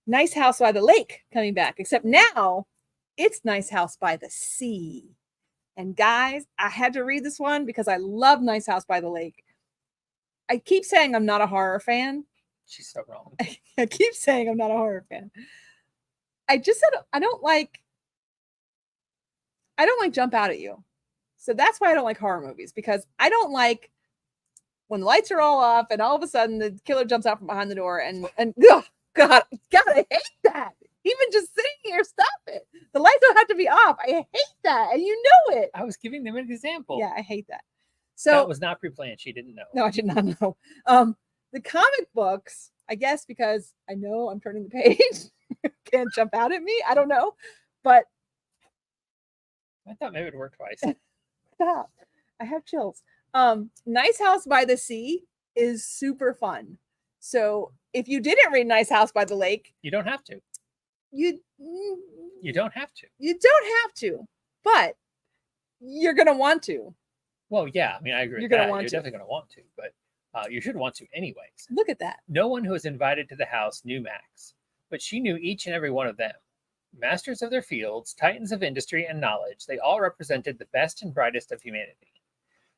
Nice House by the Lake coming back, except now it's Nice House by the Sea. And guys, I had to read this one because I love Nice House by the Lake. I keep saying I'm not a horror fan. she's so wrong. I keep saying I'm not a horror fan. I just said I don't like jump out at you. So that's why I don't like horror movies, because I don't like when the lights are all off and all of a sudden the killer jumps out from behind the door and oh, God, I hate that. Even just sitting here, stop it. The lights don't have to be off. I hate that. And you know it. I was giving them an example. Yeah, I hate that. So that was not pre-planned. She didn't know. no, I did not know. The comic books, I guess, because I know I'm turning the page, can't jump out at me. I don't know. But I thought maybe it would work twice. stop. I have chills. Nice House by the Sea is super fun. So if you didn't read Nice House by the Lake, You don't have to. you don't have to. You don't have to, but you're gonna want to. Well, yeah, I mean, I agree You're with gonna that. want You're to. definitely going to want to, but you should want to anyways. Look at that. No one who was invited to the house knew Max, but she knew each and every one of them. Masters of their fields, titans of industry and knowledge, they all represented the best and brightest of humanity.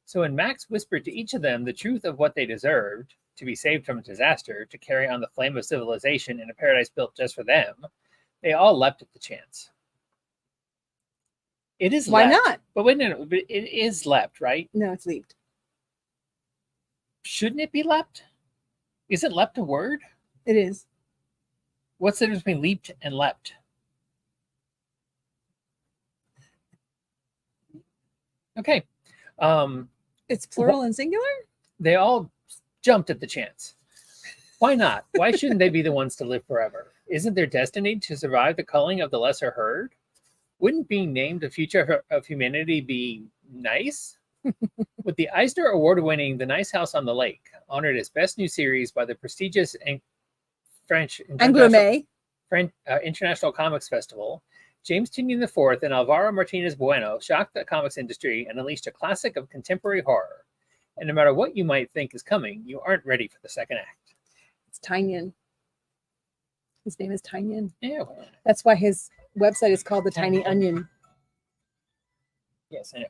So when Max whispered to each of them the truth of what they deserved, to be saved from disaster, to carry on the flame of civilization in a paradise built just for them, they all leapt at the chance. It is Why leapt. not? But wait, no, but it is leapt, right? No, it's leaped. Shouldn't it be leapt? Isn't leapt a word? It is. What's the difference between leaped and leapt? Okay. It's plural and singular? They all jumped at the chance. Why not? Why shouldn't they be the ones to live forever? Isn't their destiny to survive the culling of the lesser herd? Wouldn't being named the future of humanity be nice? With the Eisner Award-winning The Nice House on the Lake, honored as Best New Series by the prestigious French International Comics Festival, James Tynion IV and Alvaro Martinez Bueno shocked the comics industry and unleashed a classic of contemporary horror. And no matter what you might think is coming, you aren't ready for the second act. It's Tynion. His name is Tynion. Yeah. That's why his website is called The Tiny Onion. Yes, I know.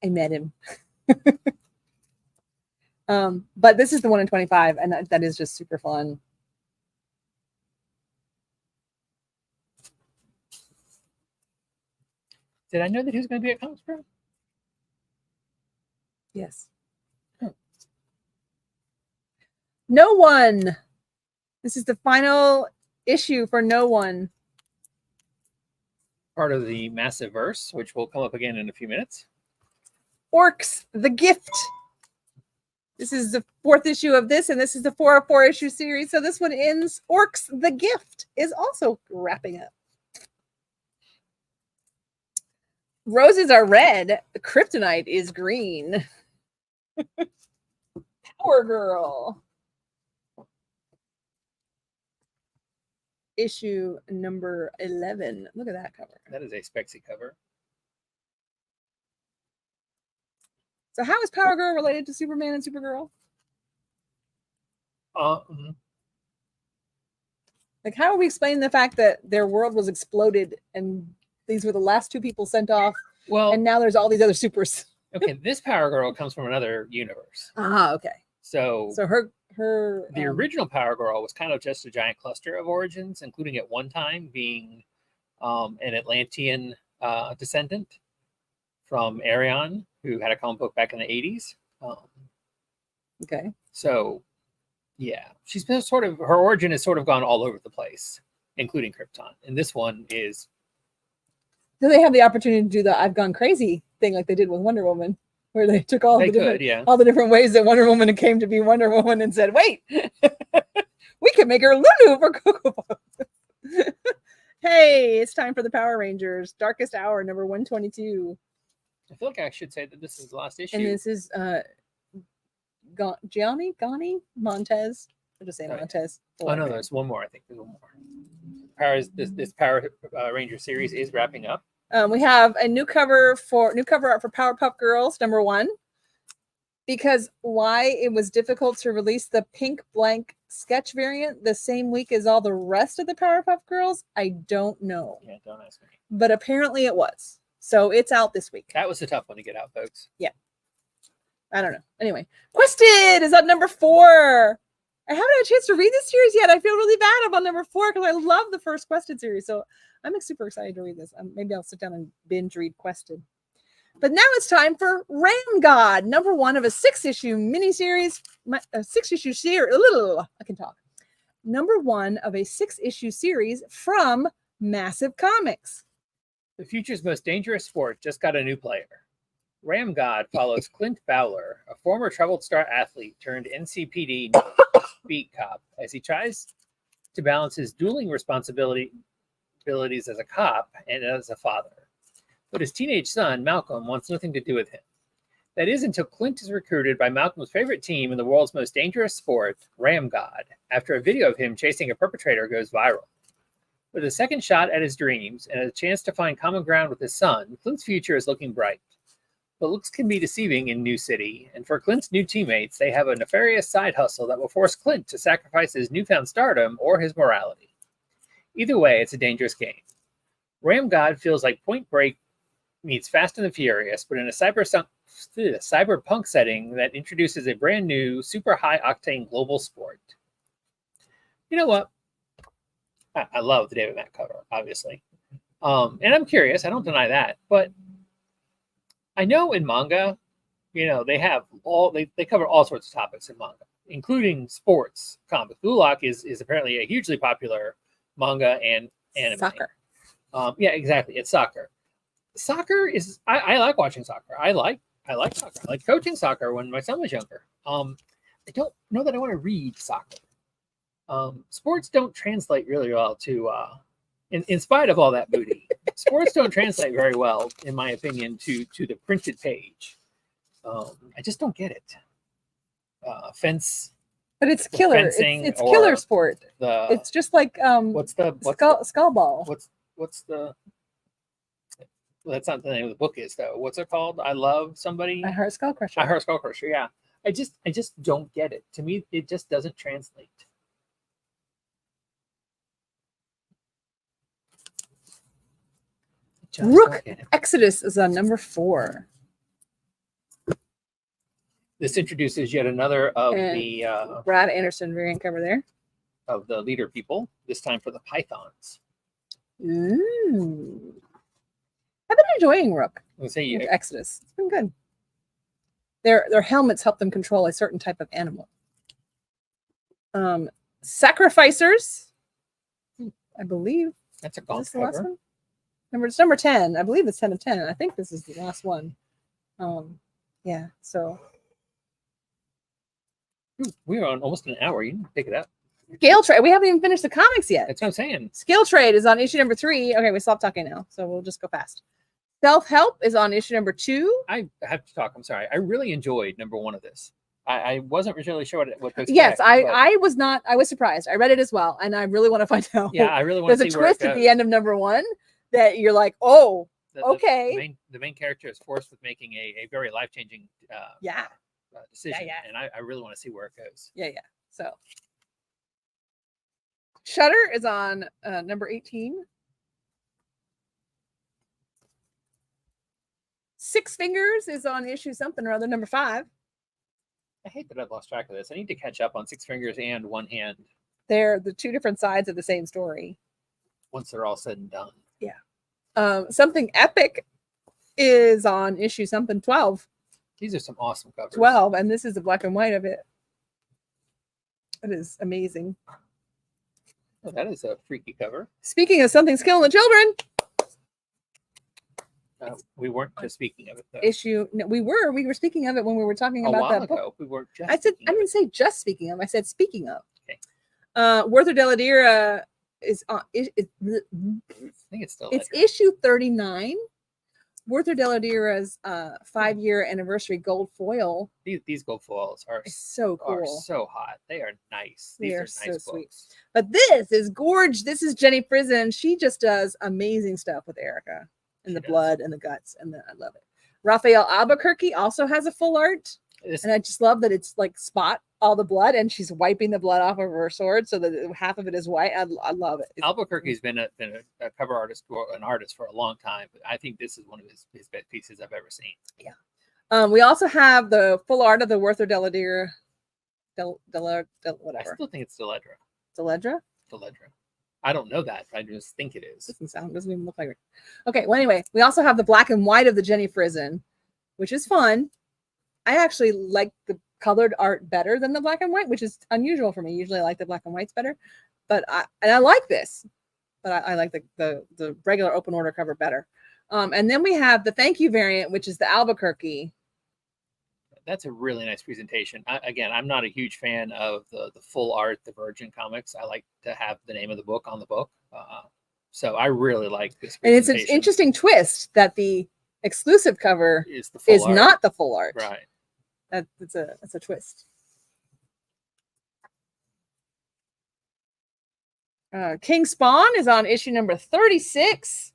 I met him. But this is the 1 in 25, and that is just super fun. Did I know that he was going to be at Comics Pro? Yes. No One. This is the final issue for No One. Part of the Massive Verse, which will come up again in a few minutes. Orcs, the Gift. This is the 4th issue of this, and this is the 404 issue series. So this one ends. Orcs, the Gift is also wrapping up. Roses are red. Kryptonite is green. Power Girl. Issue number 11. Look at that cover. That is a spexy cover. So how is Power Girl related to Superman and Supergirl? Like, how do we explain the fact that their world was exploded and these were the last 2 people sent off? Well, and now there's all these other supers. Okay, this Power Girl comes from another universe. Okay. So her the original Power Girl was kind of just a giant cluster of origins, including at one time being an Atlantean descendant from Arion, who had a comic book back in the 80s. Okay. So, yeah, she's been sort of, her origin has sort of gone all over the place, including Krypton. And this one is. Do they have the opportunity to do the I've gone crazy thing like they did with Wonder Woman, where they took all the different ways that Wonder Woman came to be Wonder Woman and said, wait, we can make her Lulu for Cocoa Puffs. Hey, it's time for the Power Rangers, Darkest Hour, number 122. I feel like I should say that this is the last issue. And this is Gani Montez I'm just saying Oh, yeah. Montez. Oh no, there's one more. I think there's one more. This Power Ranger series is wrapping up. We have a new cover art for Powerpuff Girls #1. Because why it was difficult to release the pink blank sketch variant the same week as all the rest of the Powerpuff Girls, I don't know. Yeah, don't ask me. But apparently it was. So it's out this week. That was a tough one to get out, folks. Yeah. I don't know. Anyway, Quested is on #4. I haven't had a chance to read this series yet. I feel really bad about #4 because I love the first Quested series. So I'm super excited to read this. Maybe I'll sit down and binge read Quested. But now it's time for Ram God, #1 of a 6-issue miniseries. A 6-issue series. I can talk. #1 of a 6-issue series from Massive Comics. The future's most dangerous sport just got a new player. Ram God follows Clint Fowler, a former troubled star athlete turned NCPD beat cop, as he tries to balance his dueling responsibilities as a cop and as a father. But his teenage son, Malcolm, wants nothing to do with him. That is until Clint is recruited by Malcolm's favorite team in the world's most dangerous sport, Ram God, after a video of him chasing a perpetrator goes viral. With a second shot at his dreams and a chance to find common ground with his son, Clint's future is looking bright. But looks can be deceiving in New City, and for Clint's new teammates, they have a nefarious side hustle that will force Clint to sacrifice his newfound stardom or his morality. Either way, it's a dangerous game. Ram God feels like Point Break meets Fast and the Furious, but in a cyberpunk setting that introduces a brand new, super high-octane global sport. You know what? I love the David Mack cover, obviously. And I'm curious, I don't deny that, but I know in manga, they have they cover all sorts of topics in manga, including sports comics. Gulak is apparently a hugely popular manga and anime. Soccer. Yeah, exactly. It's soccer. Soccer is I like watching soccer. I like soccer. I like coaching soccer when my son was younger. I don't know that I want to read soccer. Sports don't translate really well to in spite of all that booty. Sports don't translate very well, in my opinion, to the printed page. I just don't get it. Fence. But it's killer. It's killer sport. It's just like skull ball. What's the well, that's not the name of the book is though. What's it called? I love somebody. I Heart Skull Crusher. I Heart Skull Crusher. Yeah. I just don't get it. To me, it just doesn't translate. Rook Exodus is on #4. This introduces yet another of the Brad Anderson variant cover there of the leader people. This time for the Pythons. Ooh. I've been enjoying Rook. Exodus. It's been good. Their helmets help them control a certain type of animal. Sacrificers. I believe that's a golf cover. Last one? It's number 10. I believe it's 10 of 10. I think this is the last one. Yeah. So we're on almost an hour. You didn't pick it up. Scale Trade. We haven't even finished the comics yet. That's what I'm saying. Scale Trade is on issue #3. Okay, we stopped talking now, so we'll just go fast. Self Help is on issue #2. I have to talk. I'm sorry. I really enjoyed #1 of this. I wasn't really sure what to expect. Yes, I was not. I was surprised. I read it as well, and I really want to find out. Yeah, I really want to see there's a twist at the end of #1 that you're like, oh, okay. The main character is forced with making a very life-changing decision, and I really want to see where it goes. Yeah. So Shutter is on #18. Six Fingers is on issue something or other, #5. I hate that I've lost track of this. I need to catch up on Six Fingers and One Hand. They're the two different sides of the same story. Once they're all said and done. Yeah. Something Epic is on issue something 12. These are some awesome covers. 12, and this is the black and white of it. It is amazing. Oh, that is a freaky cover. Speaking of something's killing the children. We weren't just speaking of it though. No, we were speaking of it when we were talking about that book. We weren't just I didn't say just speaking of. I said speaking of. Okay. Werther Deladira is on. I think it's still. It's issue 39. Werther Deladera's 5-year anniversary gold foil. These gold foils are so cool. Are so hot. They are nice. They These are nice so books. sweet. But this is gorge. This is Jenny Prison. She just does amazing stuff with Erica and the blood and the guts. And I love it. Raphael Albuquerque also has a full art. And I just love that it's like spot all the blood and she's wiping the blood off of her sword so that half of it is white. I love it. Albuquerque's been a cover artist or an artist for a long time, but I think this is one of his best pieces I've ever seen. Yeah. We also have the full art of the Werther Deladera. Whatever. I still think it's Deledra. Deledra? Deledra. I don't know that. I just think it is. Doesn't even look like it. Okay. Well, anyway, we also have the black and white of the Jenny Prison, which is fun. I actually like the colored art better than the black and white, which is unusual for me. Usually I like the black and whites better, but I like this, but I like the regular open order cover better. And then we have the thank you variant, which is the Albuquerque. That's a really nice presentation. I'm not a huge fan of the full art, the Virgin comics. I like to have the name of the book on the book. So I really like this And it's an interesting twist that the exclusive cover is not the full art. Right. That's a twist. King Spawn is on issue number 36.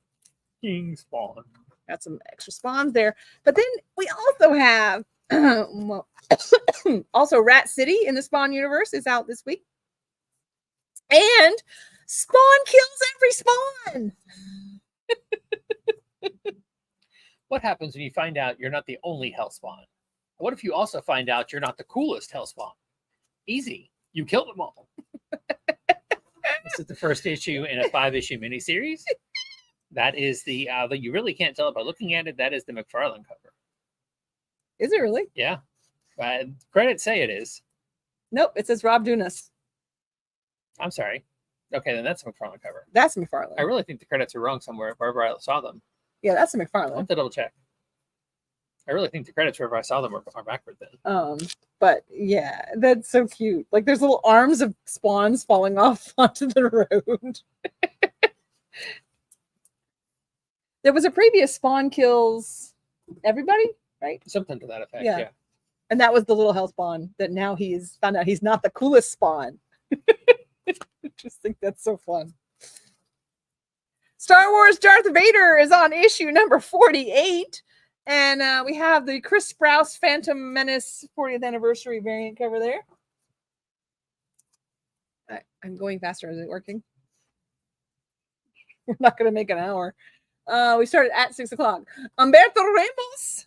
King Spawn. Got some extra spawns there. But then we also have also Rat City in the Spawn universe is out this week. And Spawn kills every Spawn. What happens when you find out you're not the only Hell Spawn? What if you also find out you're not the coolest Hell Spawn? Easy. You killed them all. This is the first issue in a 5-issue miniseries. That is the you really can't tell it by looking at it. That is the McFarlane cover. Is it really? Yeah. Credits say it is. Nope. It says Rob Dunas. I'm sorry. Okay, then that's the McFarlane cover. That's McFarlane. I really think the credits are wrong somewhere wherever I saw them. Yeah, that's a McFarlane. I'll have to double check. I really think the credits wherever I saw them are backward then. But yeah, that's so cute. Like there's little arms of spawns falling off onto the road. There was a previous Spawn kills everybody, right? Something to that effect. Yeah. And that was the little hell spawn that now he's found out he's not the coolest Spawn. I just think that's so fun. Star Wars Darth Vader is on issue number 48. And we have the Chris Sprouse Phantom Menace 40th anniversary variant cover there. I'm going faster. Is it working? We're not going to make an hour. We started at 6 o'clock. Humberto Ramos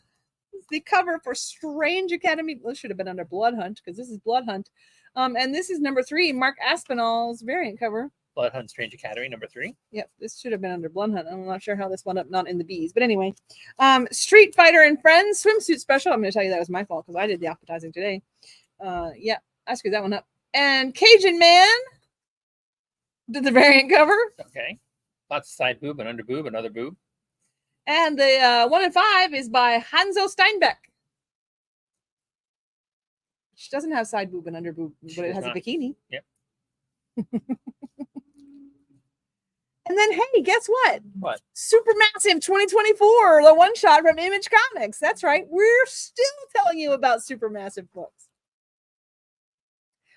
is the cover for Strange Academy. Well, this should have been under Blood Hunt because this is Blood Hunt. And this is number 3, Mark Aspinall's variant cover. Blood Hunt Strange Academy, number 3. Yep, this should have been under Blood Hunt. I'm not sure how this wound up not in the B's. But anyway, Street Fighter and Friends swimsuit special. I'm going to tell you that was my fault because I did the appetizing today. Yeah, I screwed that one up. And Cajun Man did the variant cover. Okay. Lots of side boob and under boob and other boob. And the 1 and 5 is by Hanzo Steinbeck. She doesn't have side boob and under boob, but it has a bikini. Yep. And then, hey, guess what? What? Supermassive 2024, the one shot from Image Comics. That's right. We're still telling you about Supermassive books.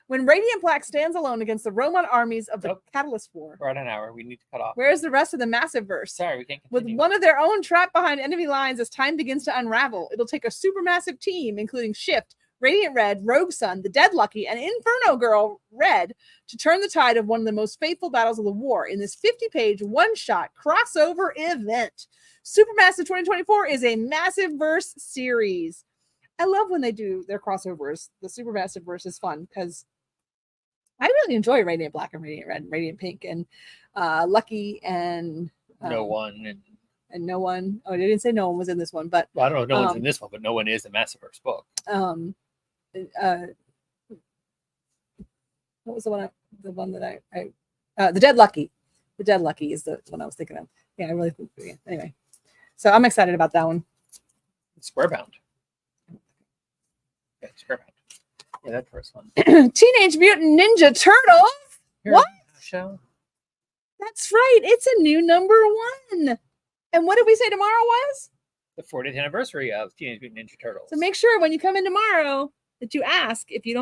When Radiant Black stands alone against the Roman armies of the Catalyst War. We're at an hour. We need to cut off. Where's the rest of the Massive verse? Sorry, we can't With continue. one of their own trapped behind enemy lines as time begins to unravel, it'll take a supermassive team, including Shift, Radiant Red, Rogue Sun, the Dead Lucky, and Inferno Girl Red, to turn the tide of one of the most faithful battles of the war in this 50-page one-shot crossover event. Supermassive 2024 is a Massive Verse series. I love when they do their crossovers. The Supermassive Verse is fun because I really enjoy Radiant Black and Radiant Red and Radiant Pink and Lucky and No One and No One. Oh, I didn't say No One was in this one, but well, I don't know if No One's in this one, but No One is the Massiverse book. What was the one that I the Dead Lucky. The Dead Lucky is the one I was thinking of. Yeah, I really think. Yeah. Anyway, so I'm excited about that one. Squarebound. Yeah, Squarebound. Yeah, that first one. Teenage Mutant Ninja Turtles. What? Show. That's right. It's a new number 1. And what did we say tomorrow was? the 40th anniversary of Teenage Mutant Ninja Turtles. So make sure when you come in tomorrow that you ask if you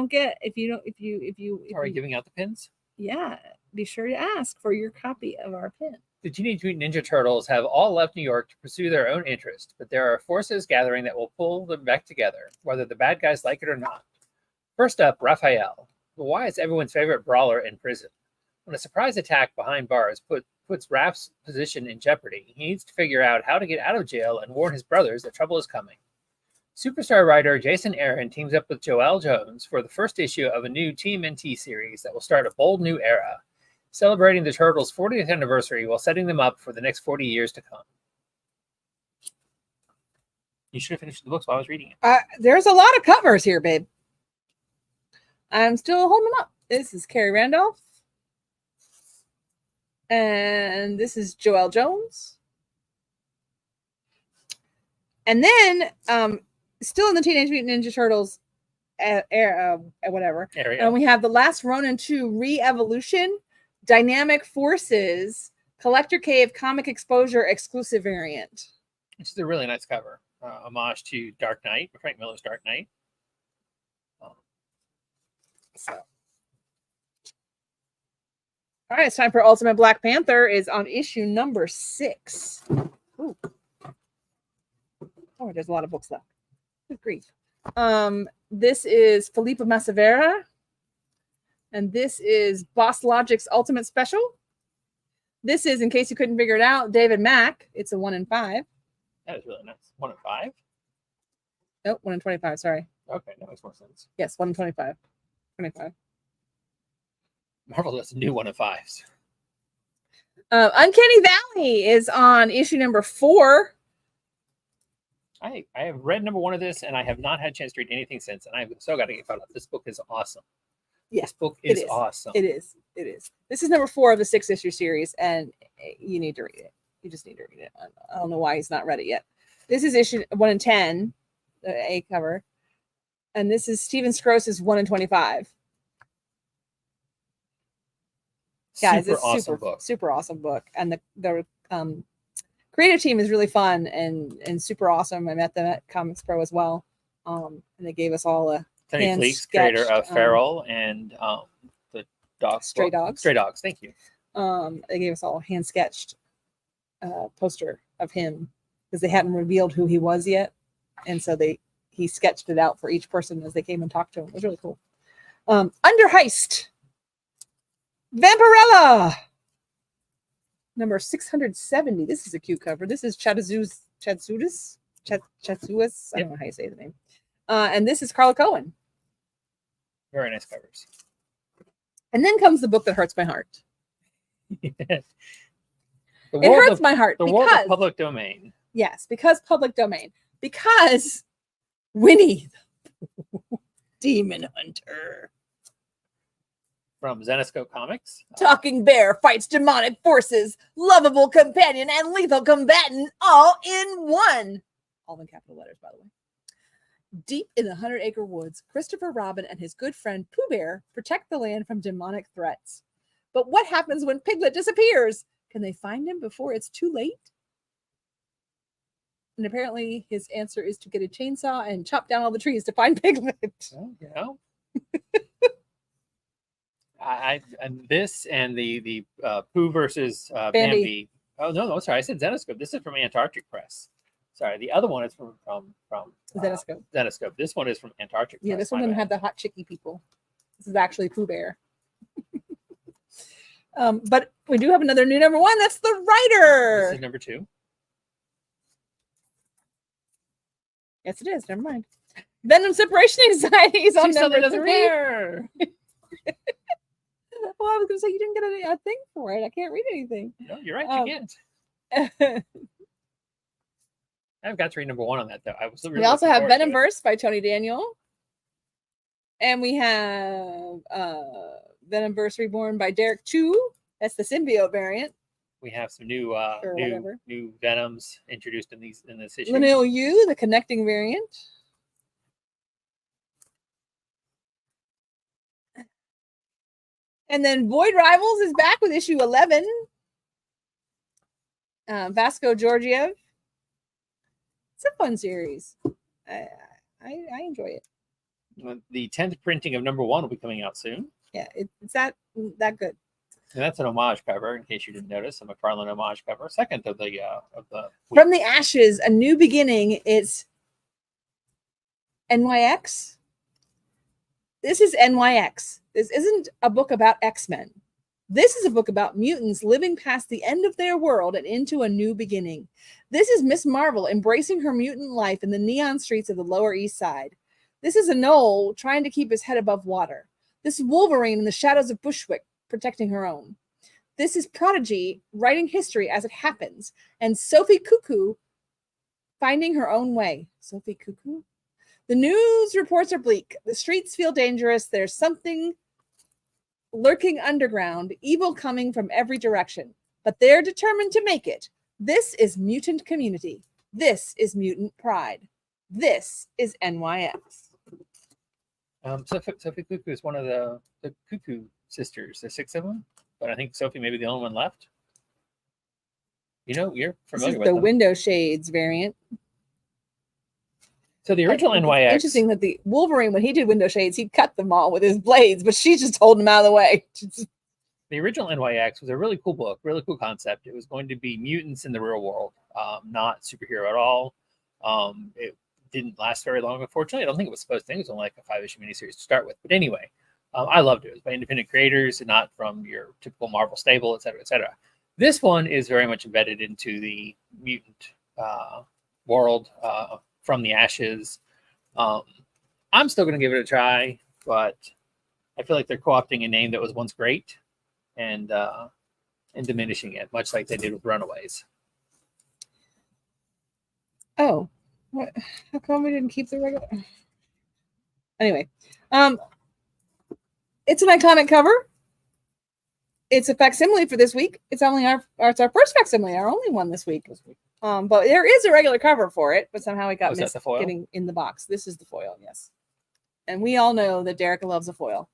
Are we giving out the pins? Yeah, be sure to ask for your copy of our pin. The Teenage Mutant Ninja Turtles have all left New York to pursue their own interest, but there are forces gathering that will pull them back together, whether the bad guys like it or not. First up, Raphael. But why is everyone's favorite brawler in prison? When a surprise attack behind bars puts Raph's position in jeopardy, he needs to figure out how to get out of jail and warn his brothers that trouble is coming. Superstar writer Jason Aaron teams up with Joelle Jones for the first issue of a new TMNT series that will start a bold new era, celebrating the Turtles' 40th anniversary while setting them up for the next 40 years to come. You should have finished the books while I was reading it. There's a lot of covers here, babe. I'm still holding them up. This is Carrie Randolph. And this is Joelle Jones. And then, still in the Teenage Mutant Ninja Turtles whatever. Area. And we have the Last Ronin 2 Re-Evolution, Dynamic Forces, Collector Cave Comic Exposure exclusive variant. This is a really nice cover. Homage to Dark Knight, Frank Miller's Dark Knight. So. All right, it's time for Ultimate Black Panther is on issue number 6. Ooh. Oh, there's a lot of books left. Good grief. This is Felipe Masavera. And this is Boss Logic's Ultimate Special. This is, in case you couldn't figure it out, David Mack. It's a 1 in 5. That is really nice. 1 in 5? Nope, 1 in 25, sorry. Okay, that makes more sense. Yes, 1 in 25. 25. Marvel does new 1 in 5s. Uncanny Valley is on issue number 4. I have read number 1 of this, and I have not had a chance to read anything since, and I've still got to get caught up. This book is awesome. Yeah, this book is awesome. It is. It is. This is number 4 of the 6-issue series, and you need to read it. You just need to read it. I don't know why he's not read it yet. This is issue 1 in 10, the A cover, and this is Steven Scrose's 1 in 25. Guys, super it's awesome book. Super awesome book, and the creative team is really fun and super awesome. I met them at Comics Pro as well, and they gave us all a Tony Fleeks, creator of Feral and the dog Stray Dogs. Stray Dogs, thank you. They gave us all a hand sketched poster of him because they hadn't revealed who he was yet, and so he sketched it out for each person as they came and talked to him. It was really cool. Under Heist. Vampirella, number 670. This is a cute cover. This is Chatsuas. I don't know how you say the name. And this is Carla Cohen. Very nice covers. And then comes the book that hurts my heart. It hurts my heart the because world of public domain. Yes, because public domain. Because Winnie, the Demon Hunter. From Zenescope Comics. Talking Bear fights demonic forces, lovable companion, and lethal combatant all in one. All in capital letters, by the way. Deep in the 100-acre woods, Christopher Robin and his good friend Pooh Bear protect the land from demonic threats. But what happens when Piglet disappears? Can they find him before it's too late? And apparently his answer is to get a chainsaw and chop down all the trees to find Piglet. Well, you know. And this and the Pooh versus Bambi. Oh no, sorry, I said Zenescope. This is from Antarctic Press. Sorry, the other one is from Zenescope. Zenescope. This one is from Antarctic Press. Yeah, this one doesn't have the hot chicky people. This is actually Pooh Bear. But we do have another new number 1. That's the writer. This is number 2. Yes, it is. Never mind. Venom Separation Anxiety is on number 3. Well, I was going to say you didn't get a thing for it. I can't read anything. No, you're right. You can't. I've got to read number 1 on that, though. We also have Venomverse by Tony Daniel. And we have Venomverse Reborn by Derek 2. That's the symbiote variant. We have some new new Venoms introduced in this issue. Linnell Yu, the connecting variant. And then Void Rivals is back with issue 11. Vasco Georgiev. It's a fun series. I enjoy it. The 10th printing of #1 will be coming out soon. Yeah, it's that good. And that's an homage cover, in case you didn't notice, a McFarlane homage cover. Second of the week. From the Ashes, A New Beginning. It's NYX. This is NYX. This isn't a book about X-Men. This is a book about mutants living past the end of their world and into a new beginning. This is Miss Marvel embracing her mutant life in the neon streets of the Lower East Side. This is a Knoll trying to keep his head above water. This is Wolverine in the shadows of Bushwick protecting her own. This is Prodigy writing history as it happens. And Sophie Cuckoo finding her own way. Sophie Cuckoo? The news reports are bleak. The streets feel dangerous. There's something lurking underground, evil coming from every direction. But they're determined to make it. This is mutant community. This is mutant pride. This is NYX. Sophie Cuckoo is one of the Cuckoo sisters. There's 6 of them, but I think Sophie may be the only one left. You know, you're familiar with the them. Window Shades variant. So the original NYX. It's interesting that the Wolverine, when he did Window Shades, he cut them all with his blades, but she just holding him out of the way. The original NYX was a really cool book, really cool concept. It was going to be mutants in the real world, not superhero at all. It didn't last very long, unfortunately. I don't think it was supposed to. It was only like a 5-issue miniseries to start with. But anyway, I loved it. It was by independent creators and not from your typical Marvel stable, et cetera, et cetera. This one is very much embedded into the mutant world from the Ashes. I'm still going to give it a try, but I feel like they're co-opting a name that was once great and diminishing it, much like they did with Runaways. Oh, what? How come we didn't keep the regular? Anyway, it's an iconic cover. It's a facsimile for this week. It's our first facsimile, our only one this week. But there is a regular cover for it, but somehow it got missed getting in the box. This is the foil, yes. And we all know that Derek loves a foil.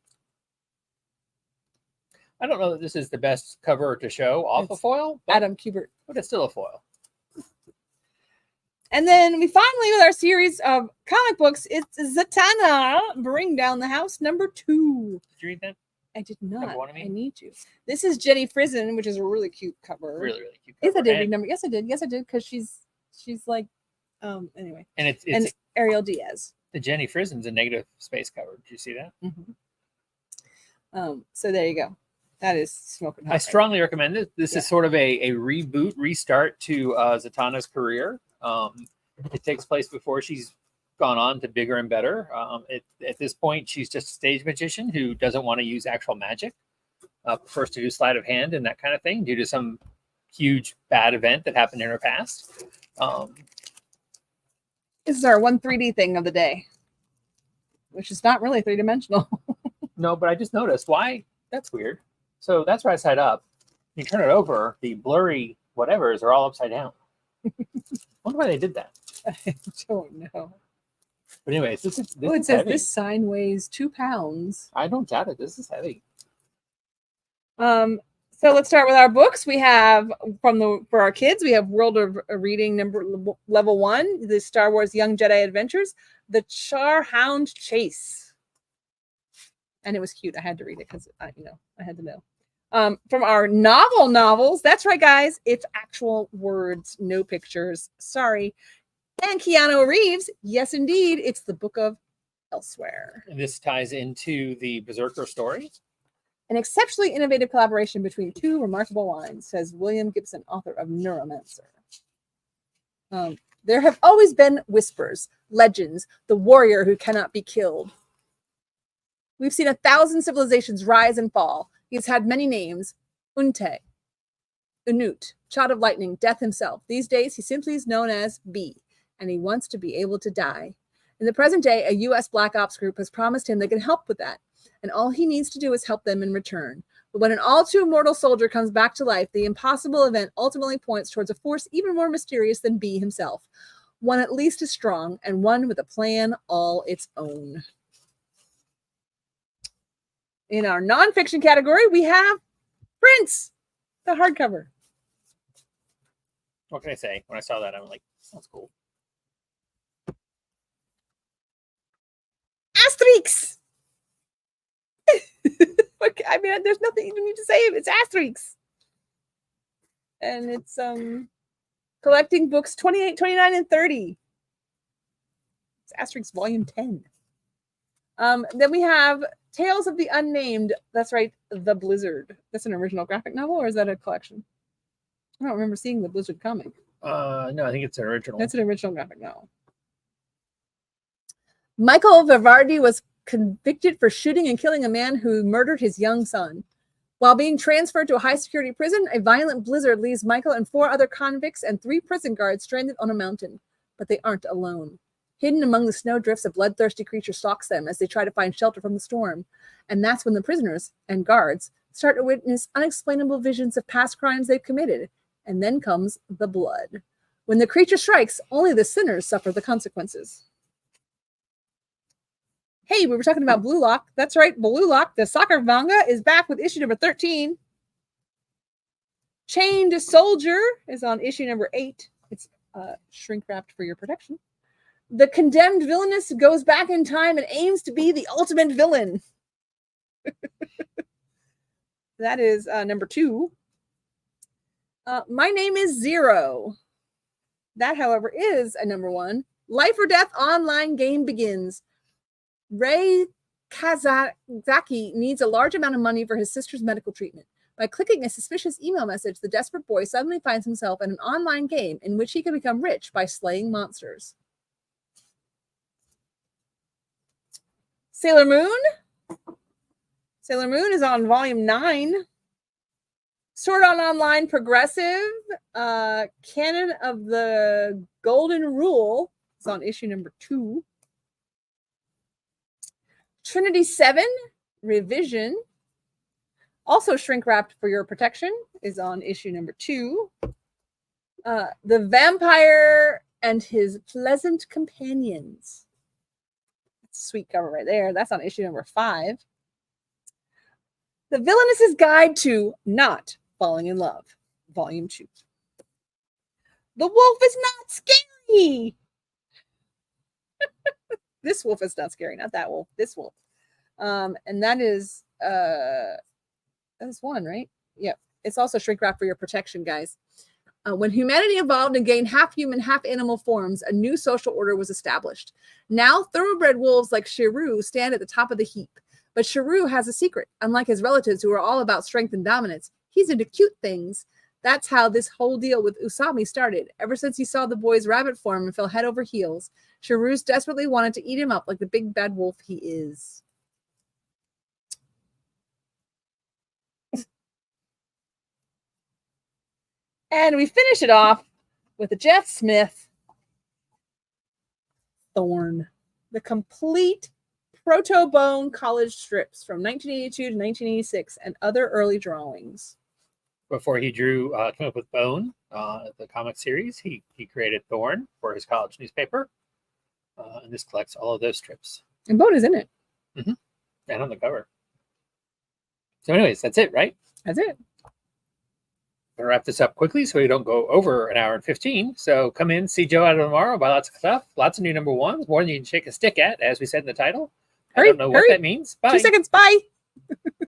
I don't know that this is the best cover to show off a foil. Adam Kubert. But it's still a foil. And then we finally, with our series of comic books, it's Zatanna, Bring Down the House, #2. Did you read that? I did not. I need to. This is Jenny Frison, which is a really cute cover. Really, really cute cover. Yes, I did read number. Yes, I did. Yes, I did. Because she's like, anyway. And it's Ariel Diaz. The Jenny Frison's a negative space cover. Did you see that? Mm-hmm. So there you go. That is smoking hot. I strongly recommend it. This is sort of a reboot, restart to Zatanna's career. It takes place before she's gone on to bigger and better. At this point, she's just a stage magician who doesn't want to use actual magic, prefers to do sleight of hand and that kind of thing due to some huge bad event that happened in her past. This is our one 3D thing of the day, which is not really 3-dimensional. No, but I just noticed why. That's weird. So that's right side up. You turn it over, the blurry whatevers are all upside down. I wonder why they did that. I don't know. But anyways, this it is says heavy. This sign weighs 2 pounds. I don't doubt it. This is heavy. So let's start with our books. We have for our kids, we have World of Reading level 1, the Star Wars Young Jedi Adventures, the Charhound Chase. And it was cute. I had to read it because I had to know. From our novels, that's right, guys. It's actual words, no pictures. Sorry. And Keanu Reeves, yes, indeed. It's the Book of Elsewhere. And this ties into the Berserker story. An exceptionally innovative collaboration between 2 remarkable minds, says William Gibson, author of Neuromancer. There have always been whispers, legends, the warrior who cannot be killed. We've seen 1,000 civilizations rise and fall. He's had many names. Unte, Unut, Child of Lightning, Death himself. These days, he simply is known as B, and he wants to be able to die. In the present day, a U.S. Black Ops group has promised him they can help with that, and all he needs to do is help them in return. But when an all-too-mortal soldier comes back to life, the impossible event ultimately points towards a force even more mysterious than B himself, one at least as strong, and one with a plan all its own. In our nonfiction category, we have Prince, the hardcover. What can I say? When I saw that, I'm like, sounds cool. Asterix. I mean, there's nothing you need to say. It's Asterix. And it's collecting books 28, 29, and 30. It's Asterix Volume 10. Then we have Tales of the Unnamed. That's right, The Blizzard. That's an original graphic novel, or is that a collection? I don't remember seeing the Blizzard comic. No, I think it's an original. That's an original graphic novel. Michael Vivardi was convicted for shooting and killing a man who murdered his young son. While being transferred to a high-security prison, a violent blizzard leaves Michael and 4 other convicts and 3 prison guards stranded on a mountain. But they aren't alone. Hidden among the snowdrifts, a bloodthirsty creature stalks them as they try to find shelter from the storm. And that's when the prisoners and guards start to witness unexplainable visions of past crimes they've committed. And then comes the blood. When the creature strikes, only the sinners suffer the consequences. Hey, we were talking about Blue Lock. That's right, Blue Lock, the soccer manga, is back with issue number 13. Chained Soldier is on issue number 8. It's shrink-wrapped for your protection. The condemned villainess goes back in time and aims to be the ultimate villain. That is number 2. My Name is Zero. That, however, is a number 1. Life or Death online game begins. Ray Kazaki needs a large amount of money for his sister's medical treatment. By clicking a suspicious email message, the desperate boy suddenly finds himself in an online game in which he can become rich by slaying monsters. Sailor Moon. Sailor Moon is on volume 9. Sword Art Online Progressive. Canon of the Golden Rule is on issue number 2. Trinity 7 Revision, also shrink wrapped for your protection, is on issue number 2. The Vampire and His Pleasant Companions. That's a sweet cover right there. That's on issue number 5. The Villainess's Guide to Not Falling in Love, volume 2. The wolf is not scary. This wolf is not scary, not that wolf. This wolf. And that is that's 1, right? Yep. It's also shrink wrap for your protection, guys. When humanity evolved and gained half human, half animal forms, a new social order was established. Now, thoroughbred wolves like Shiru stand at the top of the heap. But Shiru has a secret. Unlike his relatives who are all about strength and dominance, he's into cute things. That's how this whole deal with Usami started. Ever since he saw the boy's rabbit form and fell head over heels, Shiru's desperately wanted to eat him up like the big bad wolf he is. And we finish it off with a Jeff Smith Thorn, the complete Proto-Bone college strips from 1982 to 1986 and other early drawings. Before he drew, came up with Bone, the comic series, he created Thorn for his college newspaper. And this collects all of those strips. And Bone is in it. Mm-hmm. And on the cover. So anyways, that's it, right? That's it. I'm going to wrap this up quickly so we don't go over an hour and 15. So come in, see Joe out tomorrow, buy lots of stuff, lots of new number 1s, more than you can shake a stick at, as we said in the title. Hurry, I don't know what that means. Bye. 2 seconds. Bye.